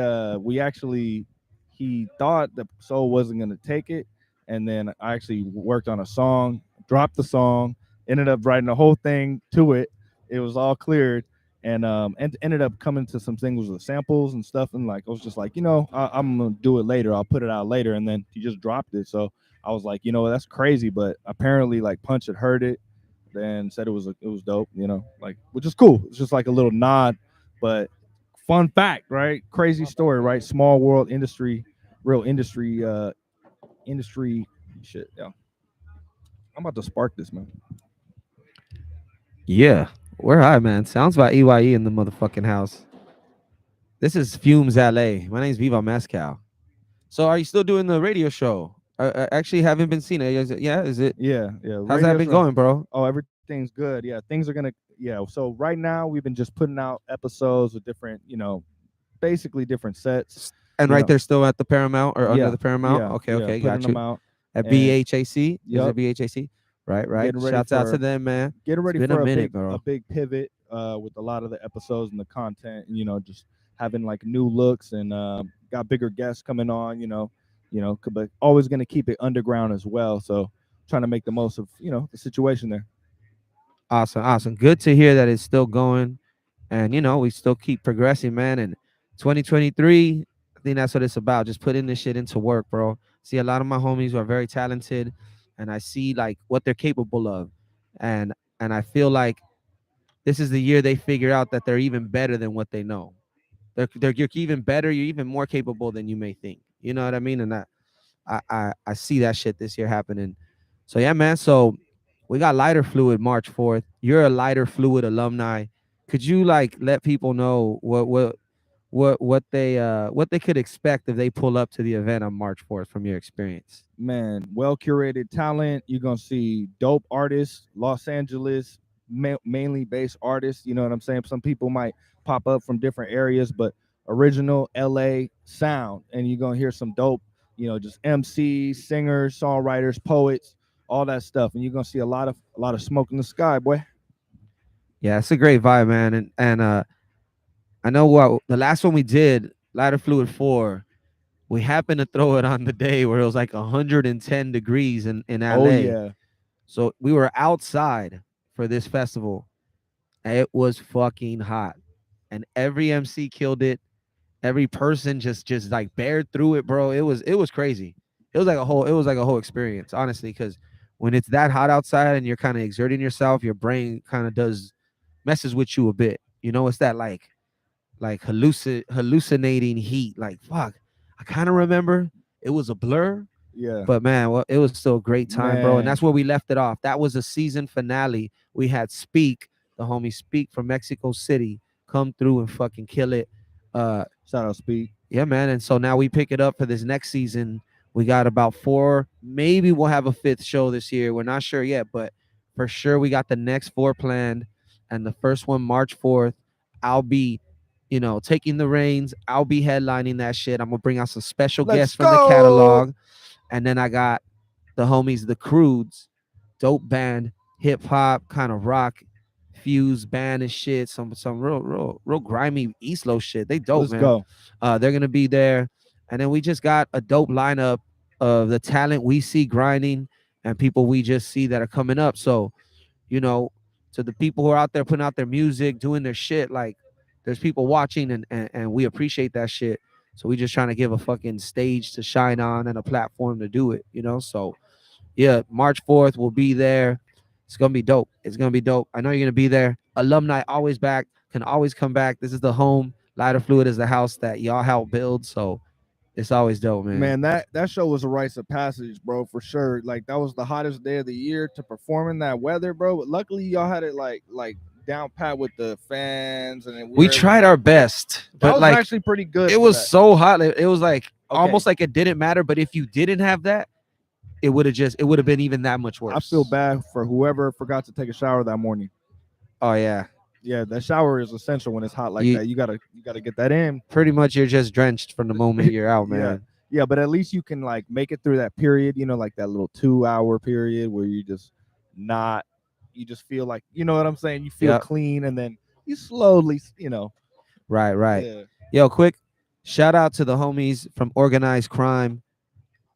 thought the soul wasn't gonna take it, and then I actually worked on a song, dropped the song, ended up writing the whole thing to it. It was all cleared, and ended up coming to some things with samples and stuff, and like I was just like, I'm gonna do it later. I'll put it out later, and then he just dropped it. So I was like, that's crazy, but apparently like Punch had heard it, then said it was dope, like which is cool. It's just like a little nod, but fun fact, right? Crazy story, right? Small world industry, real industry shit. Yeah, I'm about to spark this, man. Yeah. We're high, man. Sounds by EYE in the motherfucking house. This is Fumes LA. My name's Viva Mescal. So are you still doing the radio show? I actually haven't been seeing it. Yeah, is it? Yeah. How's that Radio been show. going, bro? Oh, everything's good. Yeah, things are gonna. Yeah. So right now we've been just putting out episodes with different, basically different sets. And You right know. there, still at the Paramount or under Yeah. the Paramount? Okay, Yeah. okay, Putting got them you. out. At And BHAC? Is yep. it BHAC? Right, right. Getting ready Shouts out to for them, man. getting ready been for a a minute, big bro. pivot with a lot of the episodes and the content, and just having like new looks and got bigger guests coming on, but always going to keep it underground as well. So trying to make the most of the situation there. Awesome, awesome. Good to hear that it's still going. And we still keep progressing, man. And 2023, I think that's what it's about. Just putting this shit into work, bro. See a lot of my homies who are very talented, and I see like what they're capable of. And I feel like this is the year they figure out that they're even better than what they know. You're even better, you're even more capable than you may think. You know what I mean? And I see that shit this year happening. So yeah, man. So we got Lighter Fluid March 4th. You're a Lighter Fluid alumni. Could you like let people know what they could expect if they pull up to the event on March 4th from your experience? Man, well curated talent. You're gonna see dope artists, Los Angeles mainly based artists. You know what I'm saying? Some people might pop up from different areas, but original LA sound, and you're gonna hear some dope, just MCs, singers, songwriters, poets, all that stuff, and you're gonna see a lot of smoke in the sky, boy. Yeah, it's a great vibe, man. And I know what the last one we did, Lighter Fluid 4, we happened to throw it on the day where it was like 110 degrees in Oh LA. yeah, So we were outside for this festival. It was fucking hot. And every MC killed it. Every person just like bared through it, bro. It was crazy. It was like a whole experience, honestly, because when it's that hot outside and you're kind of exerting yourself, your brain kind of does messes with you a bit. It's that like hallucinating heat. Like fuck. I kind of remember it was a blur, yeah, but man, well, it was still a great time, bro. And man. that's where we left it off. That was a season finale. We had Speak, the homie Speak from Mexico City, come through and fucking kill it. Shout out Speed. Yeah, man. And so now we pick it up for this next season. We got about 4, maybe we'll have a 5th show this year. We're not sure yet, but for sure we got the next 4 planned. And the first one, March 4th, I'll be, taking the reins. I'll be headlining that shit. I'm gonna bring out some special Let's guests from the go. catalog. And then I got the homies, the Crudes, dope band, hip hop, kind of rock, Fuse band and shit. Some real grimy East Low shit. They dope, Let's man. go. They're gonna be there, and then we just got a dope lineup of the talent we see grinding and people we just see that are coming up. So, you know, to the people who are out there putting out their music, doing their shit, like there's people watching and we appreciate that shit. So we just trying to give a fucking stage to shine on and a platform to do it, you know? So yeah, March 4th we'll be there. It's gonna be dope. It's gonna be dope. I know you're gonna be there. Alumni always back, can always come back. This is the home. Lighter Fluid is the house that y'all help build. So it's always dope, man. Man, that show was a rites of passage, bro, for sure. Like that was the hottest day of the year to perform in that weather, bro. But luckily, y'all had it like down pat with the fans, and We tried our best, That but was like actually pretty good. it for was that. so hot. It was like Okay. almost like it didn't matter. But if you didn't have that, it would have been even that much worse. I feel bad for whoever forgot to take a shower that morning. Oh yeah, Yeah, that shower is essential when it's hot like You- that. You gotta get that in. pretty much you're just drenched from the moment you're out, Yeah. man. Yeah, but at least you can like make it through that period, you know, like that little 2 hour period where you just not, you just feel like, you know what I'm saying? You feel Yep. clean, and then you slowly, you know. Right. Yeah. Yo, quick shout out to the homies from Organized Crime.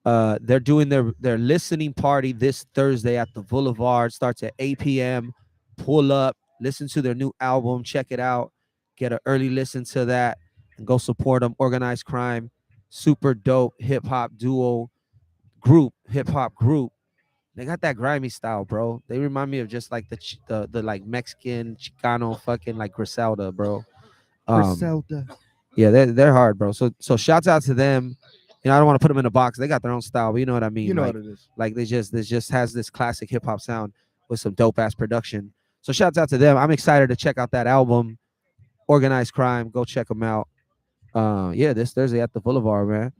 They're doing their listening party this Thursday at the Boulevard. Starts at 8 p.m. Pull up, listen to their new album, check it out, get an early listen to that, and go support them. Organized Crime, super dope hip hop duo hip hop group. They got that grimy style, bro. They remind me of just like the like Mexican Chicano fucking like Griselda, bro. Griselda. Yeah, they're hard, bro. So shouts out to them. You know, I don't want to put them in a box. They got their own style, but you know what I mean. You know like, what it is. like they just has this classic hip hop sound with some dope ass production. So shouts out to them. I'm excited to check out that album, Organized Crime. Go check them out. Yeah, this Thursday at the Boulevard, man.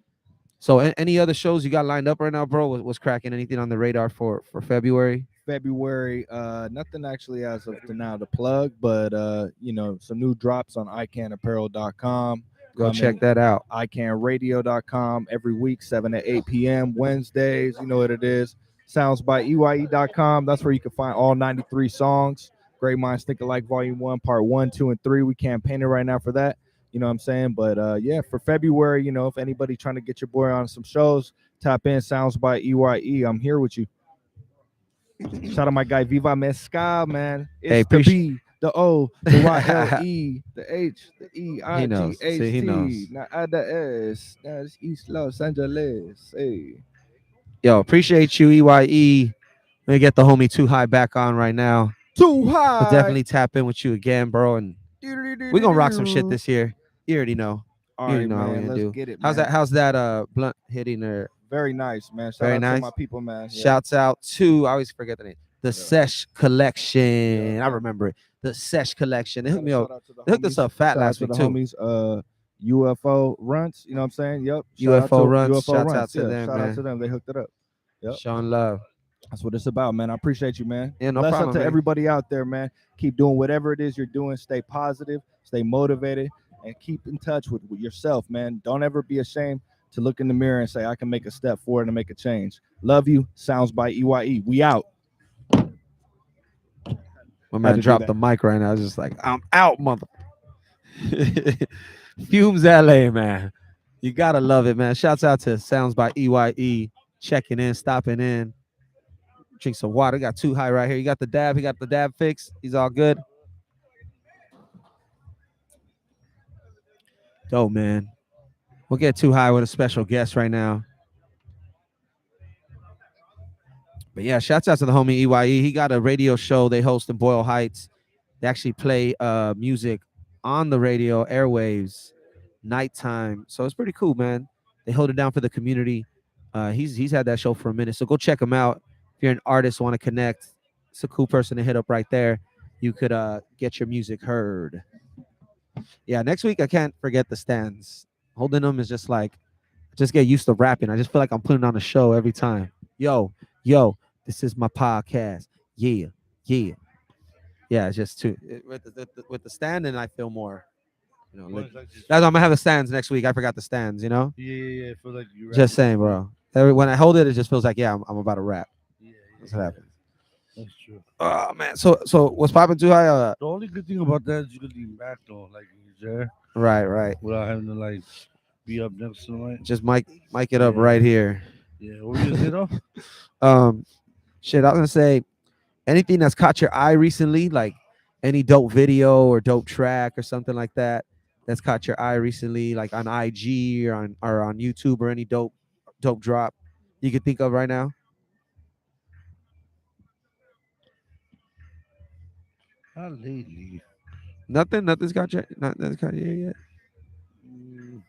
So any other shows you got lined up right now, bro? Was cracking anything on the radar for February? February, nothing actually as of to now to plug, but you know, some new drops on icanapparel.com. Go check that out. icanradio.com every week, 7 to 8 p.m. Wednesdays. You know what it is. Sounds by EYE.com. That's where you can find all 93 songs. Great Minds Think Alike Volume 1, Part 1, 2, and 3. We campaigning right now for that. You know what I'm saying? But yeah, for February, you know, if anybody trying to get your boy on some shows, tap in Sounds by EYE. I'm here with you. Shout out my guy Viva Mezcal, man. It's Hey, the B, the O, the YLE, the H, the E, I He G knows. H See, he knows. T. Now add the S. That's East Los Angeles. Hey. Yo, appreciate you, EYE. Let me get the homie Too High back on right now. Too high. We'll definitely tap in with you again, bro. And we're gonna rock some shit this year. You already know. All You right, know how we man. gonna Let's do. get it. How's man. that? How's that? Blunt hitting or Very nice, man. Shout Very out nice. to my people, man. Yeah. shouts out to I always forget the name. The Sesh Collection. Yeah. I remember it. The Sesh Collection. They hooked me Shout up. out to the They hooked us homies. up fat Shout out last to week the too. homies. UFO Runts. You know what I'm saying? Yep. Shout out UFO to Runts. UFO Shouts Runts. out to Yeah, them, shout man. out to them. They hooked it up. Yep. Showing love. That's what it's about, man. I appreciate you, man. Yeah, no Bless problem, up to man. everybody out there, man. Keep doing whatever it is you're doing. Stay positive, stay motivated, and keep in touch with yourself, man. Don't ever be ashamed to look in the mirror and say, I can make a step forward and make a change. Love you. Sounds by EYE. We out. My Had man to do dropped that. the mic right now. I was just like, I'm out, mother. Fumes LA, man. You gotta love it, man. Shouts out to Sounds by EYE. Checking in, stopping in. Drink some water. Got Too High right here. You got the dab. He got the dab fix. He's all good. Dope, man. We'll get Too High with a special guest right now. But yeah, shouts out to the homie EYE. He got a radio show they host in Boyle Heights. They actually play music on the radio airwaves nighttime. So it's pretty cool, man. They hold it down for the community. He's had that show for a minute. So go check him out. If you're an artist, want to connect, it's a cool person to hit up right there. You could get your music heard. Yeah, next week I can't forget the stands. Holding them is just like just get used to rapping. I just feel like I'm putting on a show every time. Yo, this is my podcast. Yeah. Yeah, it's just too with the stand, and I feel more. You know, Well, like, it's like just- that's why I'm gonna have the stands next week. I forgot the stands. You know, Yeah. I feel like you. just saying, bro. When I hold it, it just feels like I'm about to rap. Yeah. That's what happens. That's true. Oh man. So what's popping too high? The only good thing about that is you can lean back though, like he's there Right, right. without having to like be up next to the light. Just mic it up Yeah, right here. yeah. What were you gonna say though? um, shit. I was gonna say anything that's caught your eye recently, like any dope video or dope track or something like that that's caught your eye recently, like on IG or on YouTube or any dope drop you could think of right now. Not lately. Nothing's got you. Nothing's got you yet. Mm,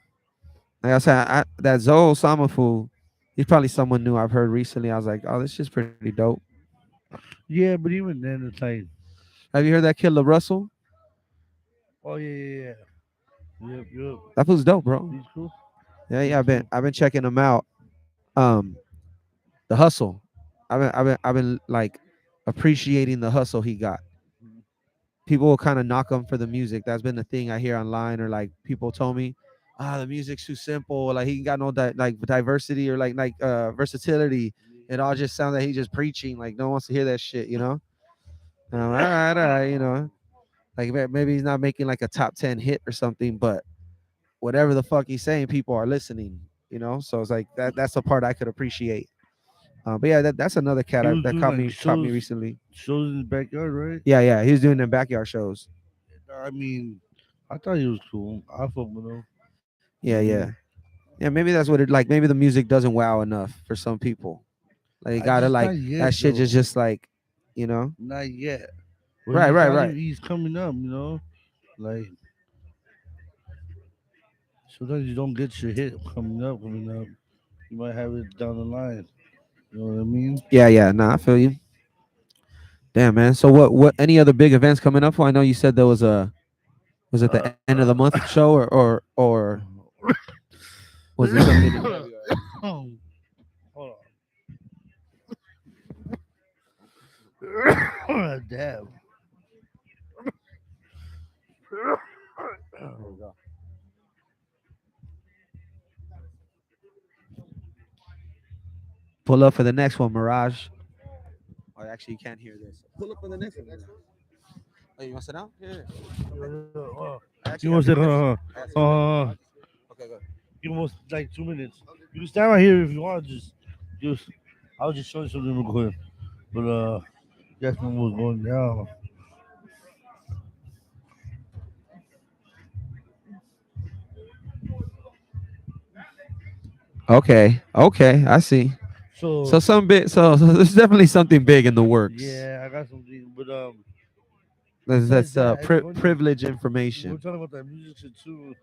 Like I said, that Zoe Osama fool, he's probably someone new I've heard recently. I was like, oh, this is pretty dope. yeah, but even then, it's like, Have you heard that Killer Russell? oh yeah, yeah, yeah. Yep, yep. That fool's dope, bro. He's cool. Yeah, He's yeah. cool. I've been checking him out. The hustle. I've been like appreciating the hustle he got. Mhm. People will kind of knock him for the music. That's been the thing I hear online, or like people told me, the music's too simple. Like he ain't got no like diversity or versatility. It all just sounds like he's just preaching. Like no one wants to hear that shit, you know. And I'm like, all right, you know. Like maybe he's not making like a top 10 hit or something, but whatever the fuck he's saying, people are listening, you know. So it's like that's the part I could appreciate. But yeah, that's another cat He was that doing like caught me shows, recently. shows in his backyard, right? Yeah, yeah, he was doing them backyard shows. I mean, I thought he was cool. I fuck with him. Yeah, You know what I yeah, mean? yeah. Maybe that's what it like. Maybe the music doesn't wow enough for some people. Like you I gotta just like not yet that shit though. is just like, you know. Not yet. But Right, he's right, not right. even. He's coming up. You know, like sometimes you don't get your hit coming up. Coming up, you might have it down the line. You know what I mean? Yeah, yeah. Nah, I feel you. Damn, man. So what? Any other big events coming up? For I know you said there was it the end of the month show or was it something in February? Hold on. Damn. There we go. Pull up for the next one, Mirage. Oh, actually, you can't hear this. Pull up for the next one. Oh, you want to sit down? Yeah. I You actually want got to say, some questions. I got some questions. Okay, go. give us like 2 minutes. You can stand right here if you want. Just, I'll just show you something real quick. But that's when was going down. Okay, okay, I see. So So some bit, so there's definitely something big in the works. yeah, I got something. But That's besides that, it's funny. privilege We're information. talking about that music shit too.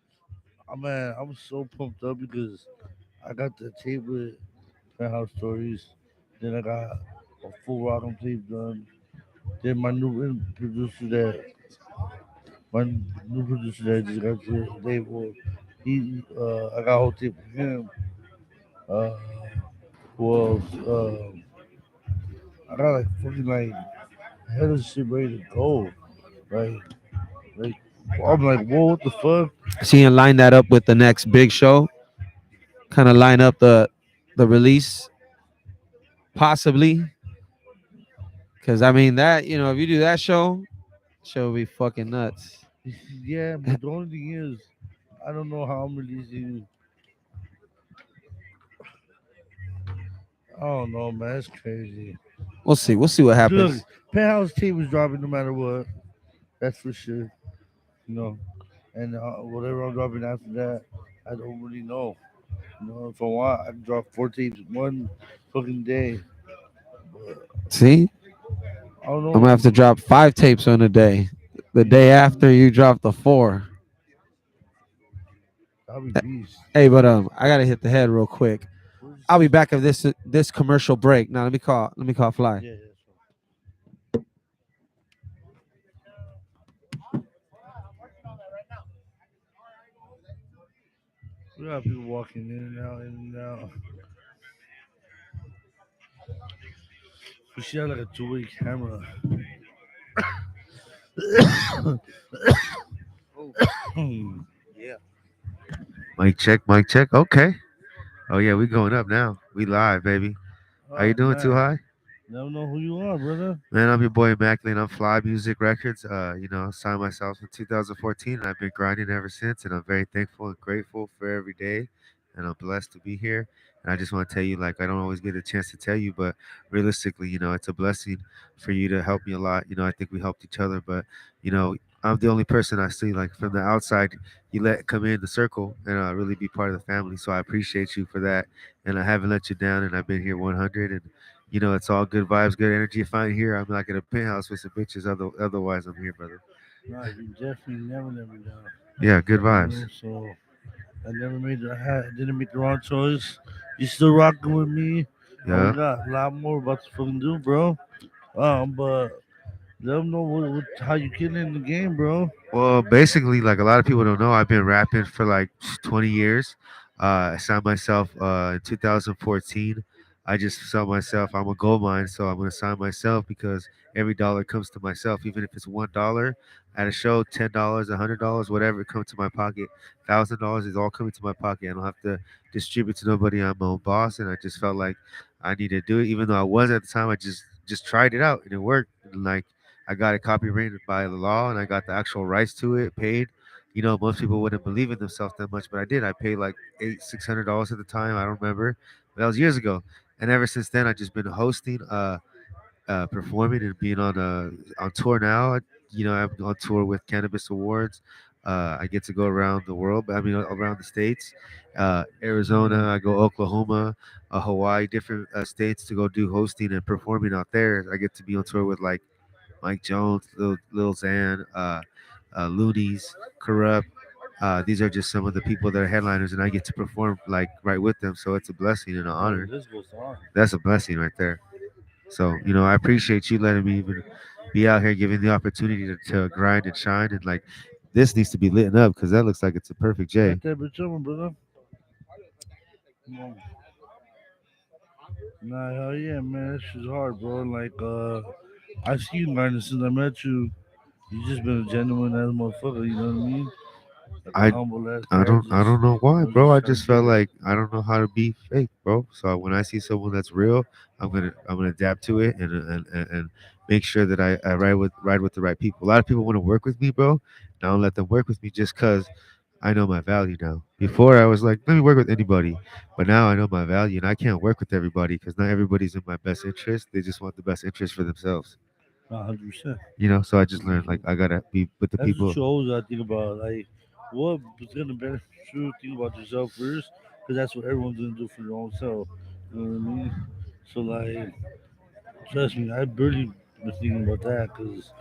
Man, I'm so pumped up because I got the tape with Penthouse Stories. Then I got a full rock on tape done. Then my new producer that just got to his label. I got a whole tape with him. Uh, who else? I got like fucking like hell of shit ready to go. Like, like I'm like, whoa, what the fuck? Seeing line that up with the next big show, kind of line up the release possibly. Because I mean that if you do that show will be fucking nuts. Yeah, but the only thing is, I don't know how I'm releasing. I don't know, man. It's crazy. We'll see what Look, happens. Penthouse tape was dropping no matter what. That's for sure. You know, and whatever I'm dropping after that, I don't really know. You know, if I want, I can drop 4 tapes one fucking day. But See, I don't I'm gonna know. have to drop 5 tapes on a day. The day Yeah, after you drop the 4. that'll be Uh, beast. Hey, but I gotta hit the head real quick. I'll be Where's- back at this commercial break. Now let me call Fly. Yeah, yeah. So we got people walking in and out, in and out. We should have like a two-way camera. Hmm. Yeah. Mic check, mic check. Okay. Oh yeah, we going up now. We live, baby. How you Oh doing, Too man, High? Never know who you are, brother. Man, I'm your boy Immaculate. I'm Fly Music Records. Signed myself in 2014, and I've been grinding ever since. And I'm very thankful and grateful for every day. And I'm blessed to be here. And I just want to tell you, like, I don't always get a chance to tell you, but realistically, it's a blessing for you to help me a lot. I think we helped each other, but you know, I'm the only person I see, like, from the outside. You let come in the circle and really be part of the family. So I appreciate you for that. And I haven't let you down. And I've been here 100. And it's all good vibes, good energy. If I'm here, I'm like in a penthouse with some bitches. Otherwise, I'm here, brother. No, you definitely never let me down. Yeah, good You vibes. know, so I never made the I didn't make the wrong choice. You still rocking with me, and we Yeah. got a lot more about to fucking do, bro. But let them know how you getting in the game, bro. Well, basically, like a lot of people don't know, I've been rapping for like 20 years. I signed myself in 2014. I just saw myself, I'm a gold mine, so I'm going to sign myself because every dollar comes to myself, even if it's $1 at a show, $10, $100, whatever it comes to my pocket. $1,000 is all coming to my pocket. I don't have to distribute to nobody. I'm my own boss, and I just felt like I needed to do it, even though I was at the time. I just tried it out, and it worked. And like I got it copyrighted by the law, and I got the actual rights to it paid. Most people wouldn't believe in themselves that much, but I did. I paid like $600 at the time. I don't remember. But that was years ago. And ever since then, I've just been hosting, performing, and being on tour now. I'm on tour with Cannabis Awards. I get to go around the world. I mean, around the states. Arizona. Mm, I go Oklahoma, Hawaii, different states to go do hosting and performing out there. I get to be on tour with like Mike Jones, Lil Xan, Loonies, Corrupt. These are just some of the people that are headliners, and I get to perform like right with them. So it's a blessing and an bro, the honor. list goes on. That's a blessing right there. So I appreciate you letting me even be out here, giving the opportunity to grind and shine. And like, this needs to be lit up because that looks like it's a perfect J. Let that bitch over, brother. Come on. Nah, hell yeah, man. That shit's hard, bro. Like, I see you, man. Since I met you, you just been a genuine ass motherfucker. You know what I mean? Like a I humble ass I guy. don't I don't know why, bro. Just I trying to just get felt it. like I don't know how to be fake, bro. So when I see someone that's real, I'm gonna adapt to it and make sure that I ride with the right people. A lot of people want to work with me, bro. I don't let them work with me just cause I know my value now. Before I was like, let me work with anybody, but now I know my value and I can't work with everybody because not everybody's in my best interest. They just want the best interest for themselves. 100%. So I just learned like 100%. I gotta be with the That's what people. you always gotta think about. Like, what is gonna benefit you? Think about yourself first, because that's what everyone's gonna do for their own self. You know what I mean? So, like, trust me, I barely was thinking about that, because,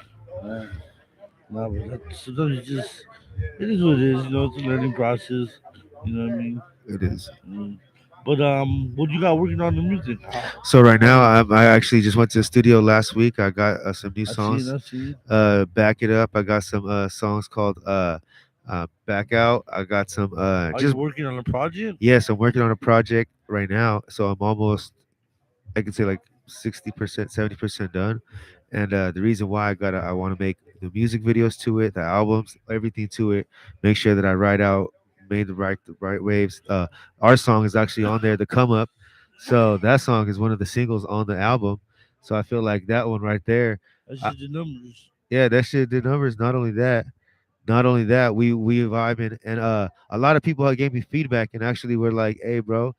uh, nah, but sometimes you just, it is what it is. You know, it's a learning process. You know what I mean? It is. Mm. But what you got working on the music? So right How now, you? I actually just went to the studio last week. I got some new I see it. songs. I see it. Back it up. I got some songs called Back Out. I got some Are you just working on a project? yes. I'm working on a project right now, so I'm almost, I can say, like 60%, 70% done. And the reason why I want to make the music videos to it, the albums, everything to it. Make sure that I write out, made the right waves. Our song is actually on there, the come up. So that song is one of the singles on the album. So I feel like that one right there. That's Uh, just the numbers. yeah, that shit did numbers. Not only that, we vibing, and a lot of people gave me feedback and actually were like, "Hey, bro,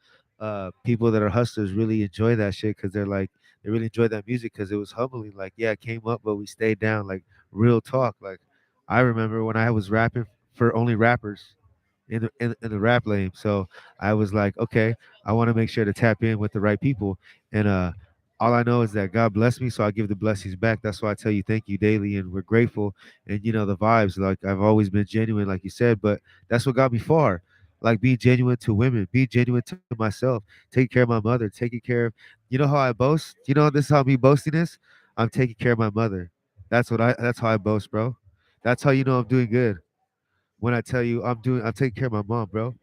people that are hustlers really enjoy that shit because they're like they really enjoy that music because it was humbling. Like, yeah, it came up, but we stayed down. Like real talk. Like I remember when I was rapping for only rappers in the rap lane. So I was like, okay, I want to make sure to tap in with the right people, and all I know is that God bless me, so I give the blessings back. That's why I tell you thank you daily, and we're grateful. And the vibes, like I've always been genuine, like you said, but that's what got me far. Like be genuine to women, be genuine to myself, taking care of my mother, taking care of, how I boast. This is how me boasting is. I'm taking care of my mother. That's how I boast, bro. That's how you know I'm doing good when I tell you I'm taking care of my mom, bro.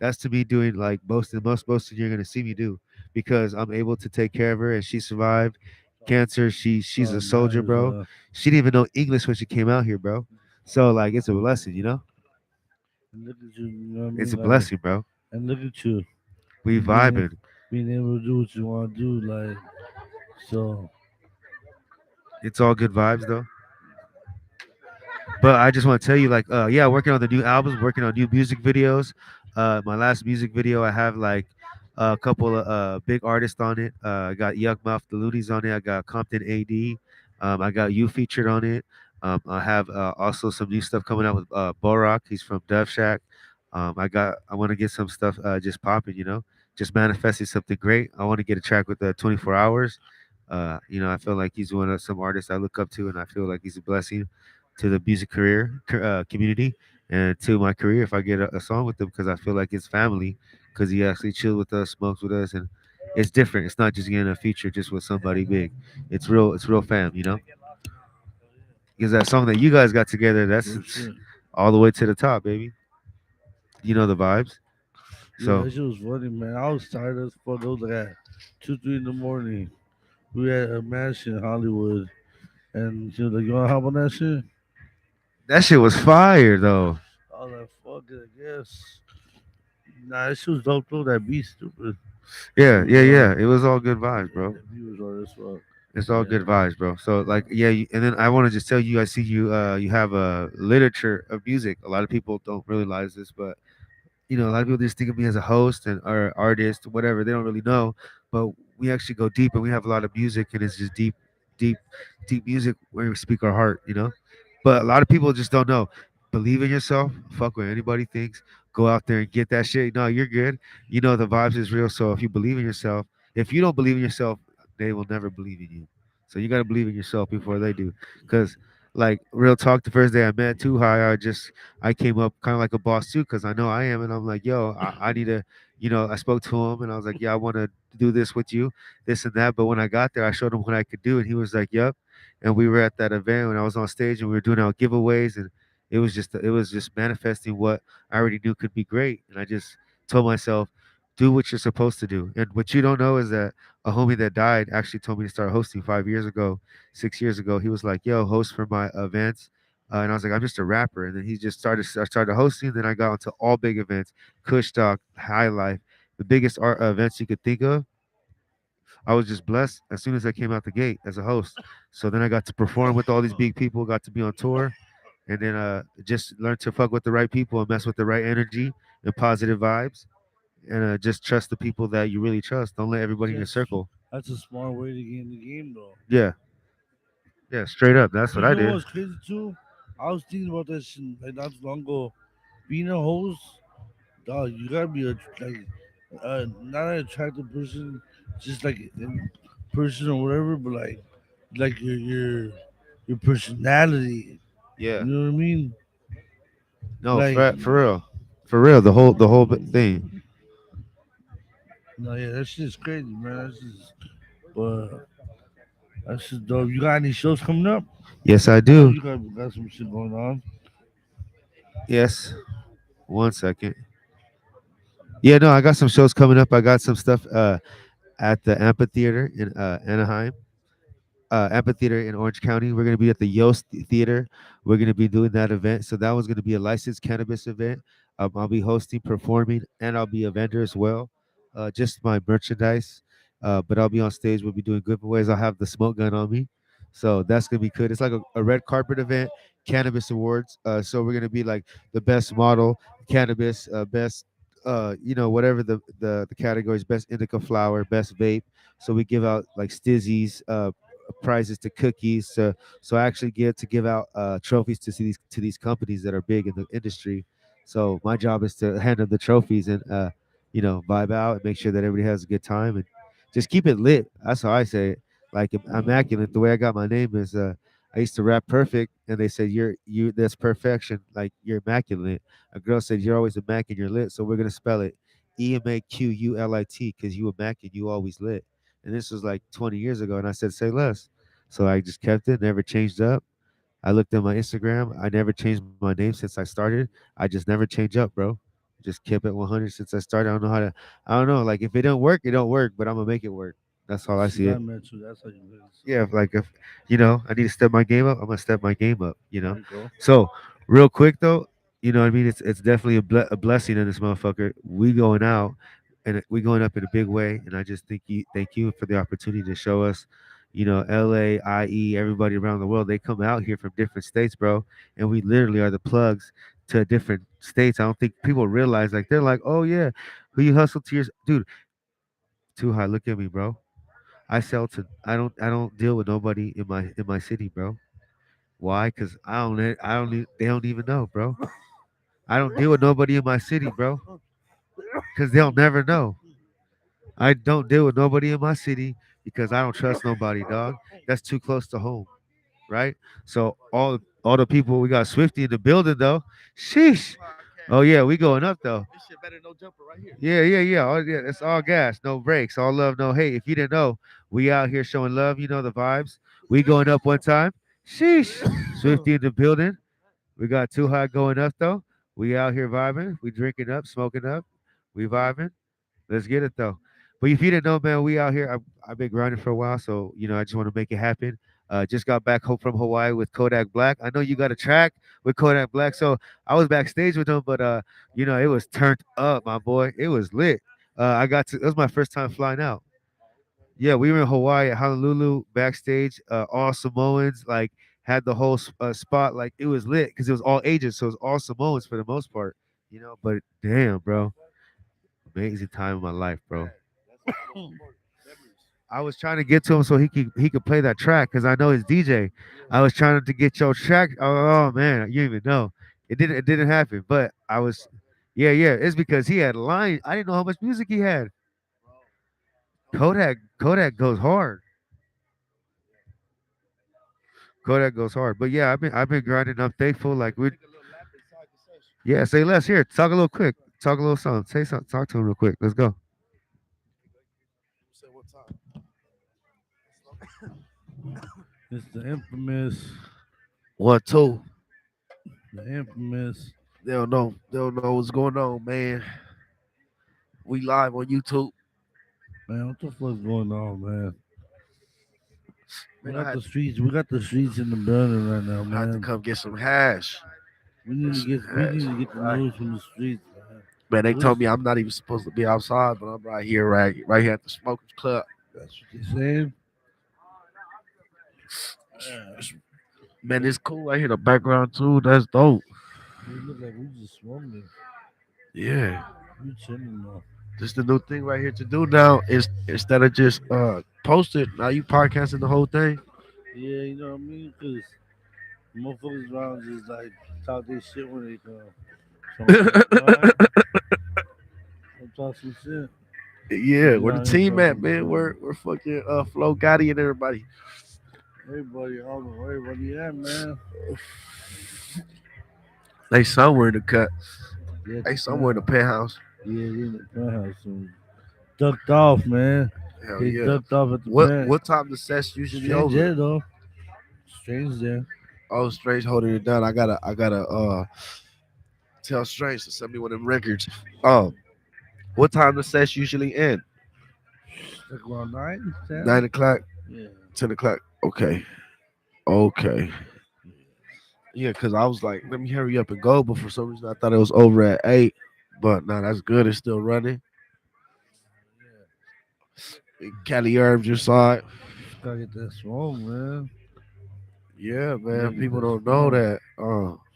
That's to me doing like boasting, the most boasting you're gonna see me do because I'm able to take care of her and she survived cancer. That's She's all a that soldier, matters. bro. She didn't even know English when she came out here, bro. So like it's a blessing. And look at you. You know what I It's a mean? Like, blessing, bro. and look at you. We You being vibing. being able to do what you want to do. Like, So It's all good vibes though. But I just want to tell you, like, yeah, working on the new albums, working on new music videos. My last music video, I have like a couple of big artists on it. I got Yuck Mouth the Loonies on it. I got Compton AD. I got you featured on it. I have also some new stuff coming out with Borak. He's from Dove Shack. I want to get some stuff just popping, just manifesting something great. I want to get a track with 24 hours. I feel like he's one of some artists I look up to, and I feel like he's a blessing to the music community and to my career if I get a song with him because I feel like it's family because he actually chills with us, smokes with us, and it's different. It's not just getting a feature just with somebody big. It's real. It's real fam. Because that song that you guys got together, that's real shit. all the way to the top, baby. You know the vibes. Yeah, So that shit was funny, man. I was tired as fuck. It was like at 2, 3 in the morning. We had a mansion in Hollywood, and she was like, "You wanna hop on that shit?" that shit was fire though. I was like, "Fuck it, I guess." Nah, that shit was dope though. That beat stupid. It Yeah, was yeah, yeah. It was all good vibes, yeah, bro. the beat was hard as fuck. It's all Yeah. good vibes, bro. So like, yeah, and then I want to just tell you, I see you. You have a literature of music. A lot of people don't realize this, but a lot of people just think of me as a host and or artist, whatever. They don't really know, but we actually go deep, and we have a lot of music, and it's just deep, deep, deep music where we speak our heart. But a lot of people just don't know. Believe in yourself. Fuck what anybody thinks. Go out there and get that shit. No, you're good. The vibes is real. So if you believe in yourself, if you don't believe in yourself, they will never believe in you. So you gotta believe in yourself before they do. Cause like real talk, the first day I met Too High, I came up kind of like a boss too, because I know I am, and I'm like, yo, I need to, I spoke to him, and I was like, yeah, I want to do this with you, this and that. But when I got there, I showed him what I could do, and he was like, yep. And we were at that event when I was on stage, and we were doing our giveaways, and it was just manifesting what I already knew could be great, and I just told myself, do what you're supposed to do. And what you don't know is that a homie that died actually told me to start hosting 5 years ago, 6 years ago. He was like, yo, host for my events. And I was like, I'm just a rapper. And then I started hosting. Then I got into all big events, Kush Talk, High Life, the biggest art events you could think of. I was just blessed as soon as I came out the gate as a host. So then I got to perform with all these big people, got to be on tour, and then just learn to fuck with the right people and mess with the right energy and positive vibes, and just trust the people that you really trust. Don't let everybody in your That's circle. that's a smart way to get in the game though. Yeah, yeah, straight up. That's what You I know did. what's crazy too? I was thinking about that shit like not too long ago. Being a host, dog, you gotta be a like not an attractive person, just like in person or whatever, but like your personality. Yeah. You know what I mean? No, Like for real, for real. The whole thing. no, yeah, that shit's crazy, man. But that's just dope. You got any shows coming up? Yes, I I know do. you got some shit going on. Yes. One second. Yeah, no, I got some shows coming up. I got some stuff at the amphitheater in Anaheim. Amphitheater in Orange County. We're going to be at the Yost Theater. We're going to be doing that event. So that was going to be a licensed cannabis event. I'll be hosting, performing, and I'll be a vendor as well. Just my merchandise. But I'll be on stage. We'll be doing giveaways. I'll have the smoke gun on me. So that's going to be good. It's like a red carpet event, cannabis awards. So we're going to be like the best model, cannabis, best, whatever the categories, best indica flower, best vape. So we give out like stizzies, prizes to cookies. So I actually get to give out trophies to these companies that are big in the industry. So my job is to hand them the trophies and vibe out and make sure that everybody has a good time and just keep it lit. That's how I say it. Like immaculate. The way I got my name is I used to rap perfect, and they said you that's perfection. Like you're immaculate. A girl said you're always immaculate. You're lit. So we're gonna spell it EMAQULIT because you immaculate. You always lit. And this was like 20 years ago. And I said, say less. So I just kept it, never changed up. I looked at my Instagram. I never changed my name since I started. I just never change up, bro. Just kept it 100 since I started. I don't know. Like if it don't work, it don't work, but I'm going to make it work. That's how I See see it. that man too. That's how you live. Yeah. So If I need to step my game up, I'm going to step my game up. there you go. So, real quick though, what I mean? It's definitely a blessing in this motherfucker. We going out and we going up in a big way. And I just thank you for the opportunity to show us You know, LA, IE, everybody around the world, they come out here from different states, bro. And we literally are the plugs to different states. I don't think people realize, like, they're like, oh yeah, who you hustle to your dude, too high. Look at me, bro. I don't deal with nobody in my city, bro. Why? Cause they don't even know, bro. I don't deal with nobody in my city, bro. Cause they'll never know. I don't deal with nobody in my city because I don't trust nobody, dog. That's too close to home, right? So all the people we got Swifty in the building though. Sheesh. Oh yeah, we going up though. This shit better no jumper right here. Yeah. Yeah, it's all gas, no brakes, all love, no hate. If you didn't know, we out here showing love. You know the vibes. We going up one time. Sheesh. Swifty in the building. We got too high going up though. We out here vibing. We drinking up, smoking up. We vibing. Let's get it though. But if you didn't know, man, we out here. I've been grinding for a while, so I just want to make it happen. Just got back home from Hawaii with Kodak Black. I know you got a track with Kodak Black, so I was backstage with him, but it was turned up, my boy. It was lit. I got to. It was my first time flying out. Yeah, we were in Hawaii at Honolulu backstage. All Samoans like had the whole spot. Like it was lit because it was all ages, so it was all Samoans for the most part. But damn, bro, amazing time of my life, bro. I was trying to get to him so he could play that track because I know his DJ. I was trying to get your track. Oh man, you didn't even know. It didn't happen. But I was, yeah. It's because he had line. I didn't know how much music he had. Kodak goes hard. Kodak goes hard. But yeah, I've been grinding. I'm thankful. Like we, yeah. Say less here. Talk a little quick. Talk a little something. Say something. Talk to him real quick. Let's go. It's the infamous, One, two. the infamous. They don't know. They don't know what's going on, man. We live on YouTube. Man, what the fuck's going on, man? We Man, I got had, the streets. We got the streets in the building right now, I had to man. come get some hash. We need to Some get. We need hash. to get the Right. news from the streets, man. Man, they told Listen, me I'm not even supposed to be outside, but I'm right here at the Smokers Club. that's what they saying. Man, it's cool. I hear the background too. That's dope. We look like we just smoking. Yeah. We chilling now. This the new thing right here to do now is instead of just post it, now you podcasting the whole thing. Yeah, you know what I mean? Because motherfuckers around just like talk their shit when they come. So I'm like, all right, I'm talk some shit. Yeah, We where the out here team at, talking man? shit. We're fucking Flo Gotti and everybody. Everybody, all the way, everybody at, man. They somewhere in the cut. Yeah, They somewhere in the penthouse. yeah, they in the penthouse. So ducked off, man. Hell They yeah. ducked off at the What plant. what time the sets usually Strange over? there though. Strange there. Oh, Strange holding it down. I gotta tell Strange to send me one of them records. Oh, what time the sets usually end? Like around 9, 10? 9 o'clock, Yeah. 10 o'clock. Okay, okay. Yeah, cause I was like, let me hurry up and go, but for some reason I thought it was over at 8. But no, that's good. It's still running. Cali Herb just saw it. Gotta get that smoke, man. Yeah, Yeah, man. get People that don't know smoke. that.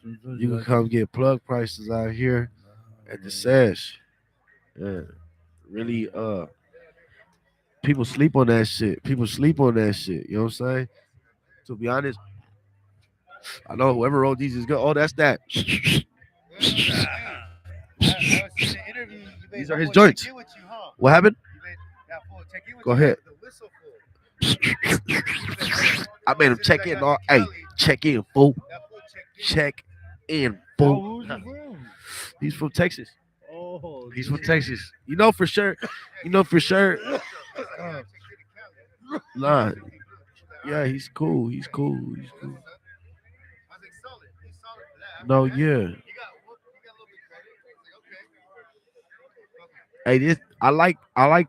Sometimes You you can gotta come get plug prices out here at the man. sesh. Yeah, really. People sleep on that shit. People sleep on that shit. You know what I'm saying? To be honest, I know whoever wrote these is good. Oh, that's that. These are his joints. What happened? Go ahead. I made him check in. All, hey, check in, fool. Check in, fool. Oh, who's you from? He's from Texas. Oh, He's from Texas. You know for sure. You know for sure. Nah. Yeah, he's cool. He's cool. He's cool. No, yeah. Hey, this I like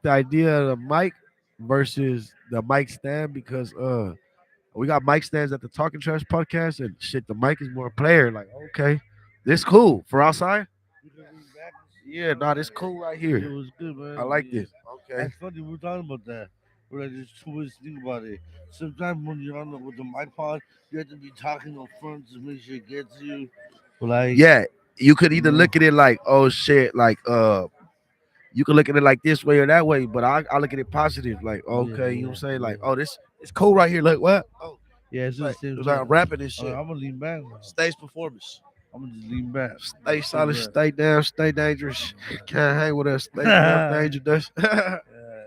the idea of the mic versus the mic stand because we got mic stands at the Talking Trash podcast and shit the mic is more player. Like, okay. This cool for outside? Yeah, nah, this cool right It here. was good, man. I like Yeah. this. Okay. That's funny. We were talking about that. But like, there's two ways to think about it. Sometimes when you're on with the mic pod, you have to be talking up front to make sure it gets you. But like, Yeah, you could you either know, look at it like, oh shit, like you can look at it like this way or that way, but I look at it positive, like yeah, okay, you know what yeah, I'm saying, like yeah. oh this it's cool right here, like what? Oh, Yeah, it's just the it same was like thing. I'm rapping this shit. I'm gonna lean back now. Stage performance. I'm gonna just lean back. Stay Sit solid, back. stay down, stay dangerous. Can't hang with us. Stay more dangerous.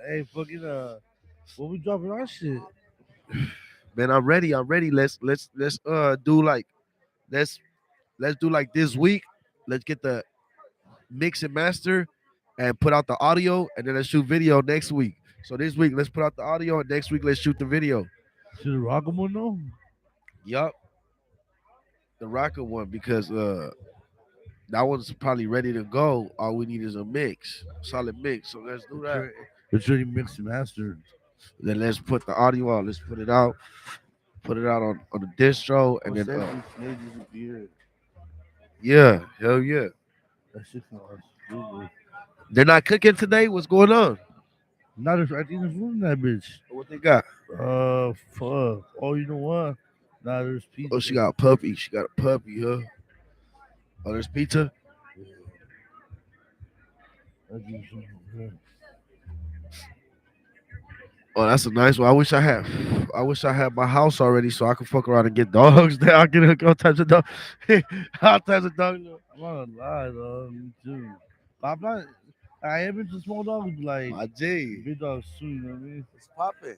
Hey, fucking what we dropping our shit? Man, I'm ready. I'm ready. Let's do like let's let's do like this week. Let's get the mix and master and put out the audio, and then let's shoot video next week. So this week let's put out the audio, and next week let's shoot the video. Should the rock 'em one though? Yup, the rocket one because that one's probably ready to go. All we need is a mix, solid mix. So let's do that. It's already mixed and mastered. Then let's put the audio out. Let's put it out on the distro, and What's then that? Snake disappeared. yeah, hell yeah. That shit was stupid. They're not cooking today. What's going on? Not if I think there's room in that bitch. What they got? Fuck. Oh, you know what? Nah, there's pizza. Oh, she got a puppy. She got a puppy, huh? Oh, there's pizza. I think so, yeah. Oh, that's a nice one. I wish I had my house already so I could fuck around and get dogs. There, I get all types of dogs. All types of dogs. I'm not gonna lie, though. Me too. I'm not. I am into small dogs, but like My G, big dogs too. You know what I mean? it's popping.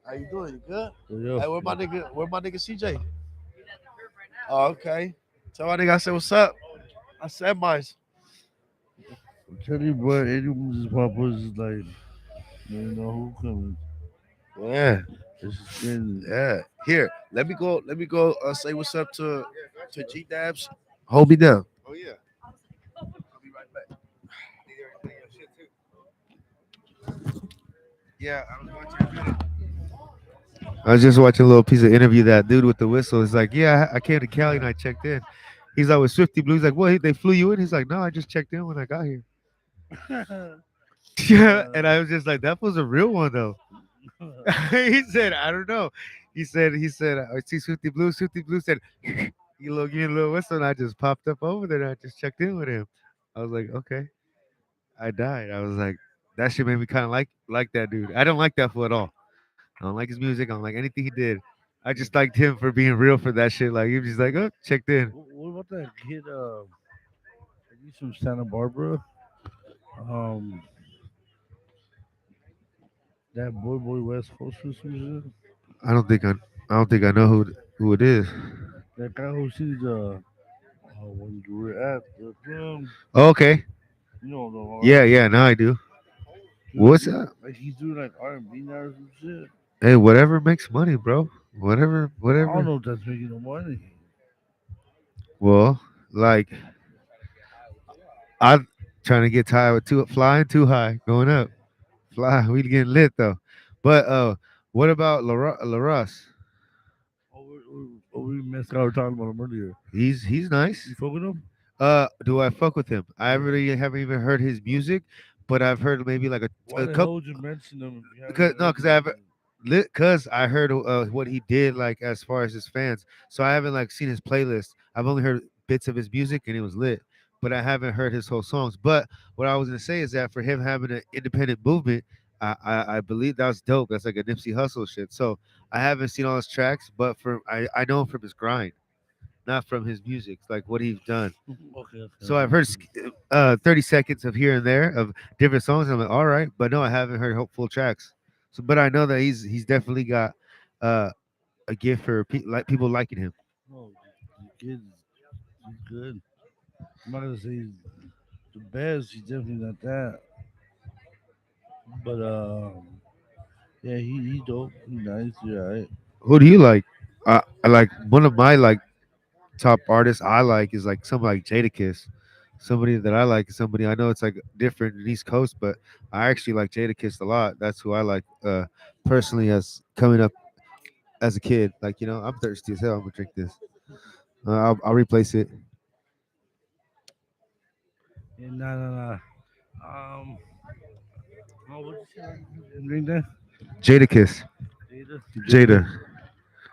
How you doing? You good? So, yo, Hey, where my nigga CJ? Oh, okay. Tell my nigga I said what's up. I said mine. I'm telling you, boy, anyone just pop up is like, you know who coming. Yeah. This is crazy. Yeah. Here, let me go. Let me go. Say what's up to G Dabs. Hold me down. Oh yeah. Yeah, I was just watching a little piece of interview. That dude with the whistle is like, yeah, I came to Cali and I checked in. He's like with Swifty Blue. He's like, what? They flew you in? He's like, no, I just checked in when I got here. Yeah, and I was just like, that was a real one though. He said, I don't know. He said, I see Swifty Blue. Swifty Blue said, you look, give me a little whistle, and I just popped up over there. And I just checked in with him. I was like, okay. I died. I was like, that shit made me kind of like that dude. I don't like that fool at all. I don't like his music. I don't like anything he did. I just liked him for being real for that shit. Like he was just like, oh, checked in. What about that kid? He's from Santa Barbara. Um, that boy West Coast or some shit. I don't think I don't think I know who it is. That guy who sings when you were at the film, Oh, okay. you know the Yeah, one. yeah. Now I do. Dude, What's that? like he's doing like R&B now or some shit. Hey, whatever makes money, bro. Whatever, I don't whatever. know if that's making no money. Well, like I'm trying to get tired with too flying too high, going up. Fly, we getting lit though. But what about LaRuss? We missed out talking about him earlier. He's nice. You fuck with him? Do I fuck with him? I really haven't even heard his music, but I've heard maybe like Why a the hell couple. would you mention him if you haven't Because no, heard because I have anything? because I heard what he did like as far as his fans. So I haven't like seen his playlist. I've only heard bits of his music and it was lit, but I haven't heard his whole songs. But what I was gonna say is that for him having an independent movement, I believe that was dope. That's like a Nipsey Hustle shit. So I haven't seen all his tracks, but from I know him from his grind, not from his music, like what he's done. Okay. So I've heard 30 seconds of here and there of different songs. I'm like, all right, but no, I haven't heard full tracks. So, but I know that he's definitely got uh, a gift for like people liking him. No, the kid, he's good. I'm not gonna say he's the best. He's definitely not that. But yeah, he dope. He nice. Yeah, right. Who do you like? I like one of my like top artists I like is like somebody like Jadakiss. Somebody that I like is somebody I know it's like different in East Coast, but I actually like Jadakiss a lot. That's who I like personally as coming up as a kid. Like I'm thirsty as hell. I'm gonna drink this. I'll replace it. Yeah, nah. Um, oh, what you say? Drink that? Jadakiss. Jada. Jada.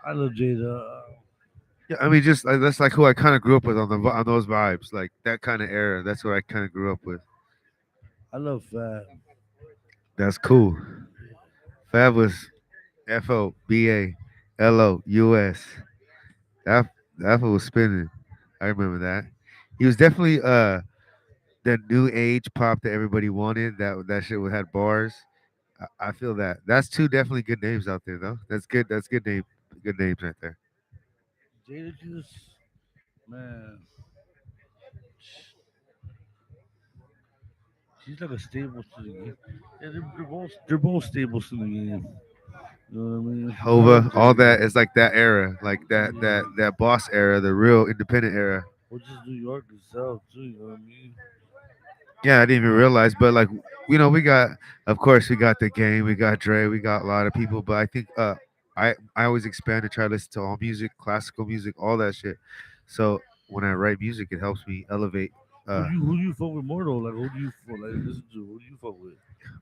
I love Jada. Yeah, I mean, just that's like who I kind of grew up with on on those vibes, like that kind of era. That's what I kind of grew up with. I love Fat. That's cool. Fab was FOBALOUS. That that fool was spinning. I remember that. He was definitely the new age pop that everybody wanted. That shit had bars. I feel that. That's two definitely good names out there though. That's good. That's good name. Good names right there. Jada just man, she's like a staple to the game. Yeah, they're both staples to the game. You know what I mean? I love Hova, all Jada. that is like that era, like Yeah. that boss era, the real independent era. Or just New York itself too. You know what I mean? Yeah, I didn't even realize, but like we got, of course, we got the game, we got Dre, we got a lot of people, but I think I always expand and try to listen to all music, classical music, all that shit. So when I write music, it helps me elevate. Who do you fuck with more though? Like who do you fuck, like listen to? Who do you fuck with?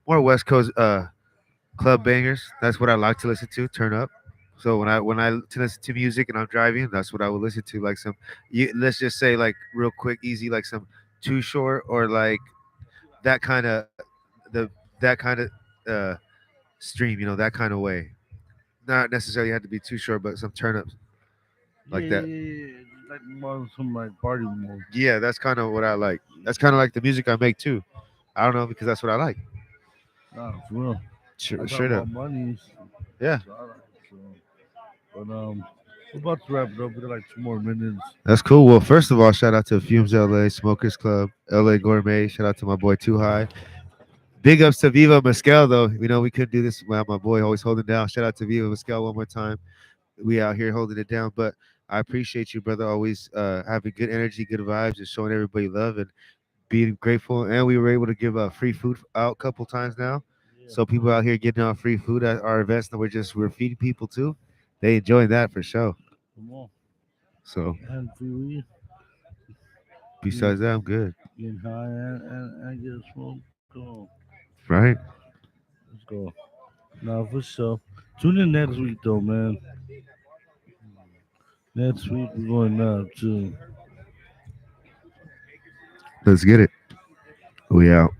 More West Coast club bangers. That's what I like to listen to. Turn up. So when I to listen to music and I'm driving, that's what I would listen to. Like some, let's just say like real quick, easy, like some Too Short or like that kind of the that kind of uh stream, that kind of way. Not necessarily had to be too short, but some turn ups Yeah, like yeah, that. yeah, yeah. Just like more some like party mode. Yeah, that's kind of what I like. That's kind of like the music I make too. I don't know because that's what I like. Nah, for real. I talk Straight up. about money. Yeah, So I like so. But we're about to wrap it up. We got like 2 more minutes. that's cool. Well, first of all, shout out to Fumes LA, Smokers Club, LA Gourmet. Shout out to my boy Too High. Big ups to Viva Mescal though. We know we couldn't do this without my boy always holding down. Shout out to Viva Mescal one more time. We out here holding it down, but I appreciate you, brother. Always having good energy, good vibes, and showing everybody love and being grateful. And we were able to give free food out a couple times now, Yeah, so people out here getting our free food at our events. And we're feeding people too. They enjoying that for sure. come on. So And free besides that, I'm good. getting high and get smoke. Go. Right? Let's go. Now for sure. Tune in next week though, man. Next week we're going up too. Let's get it. We out.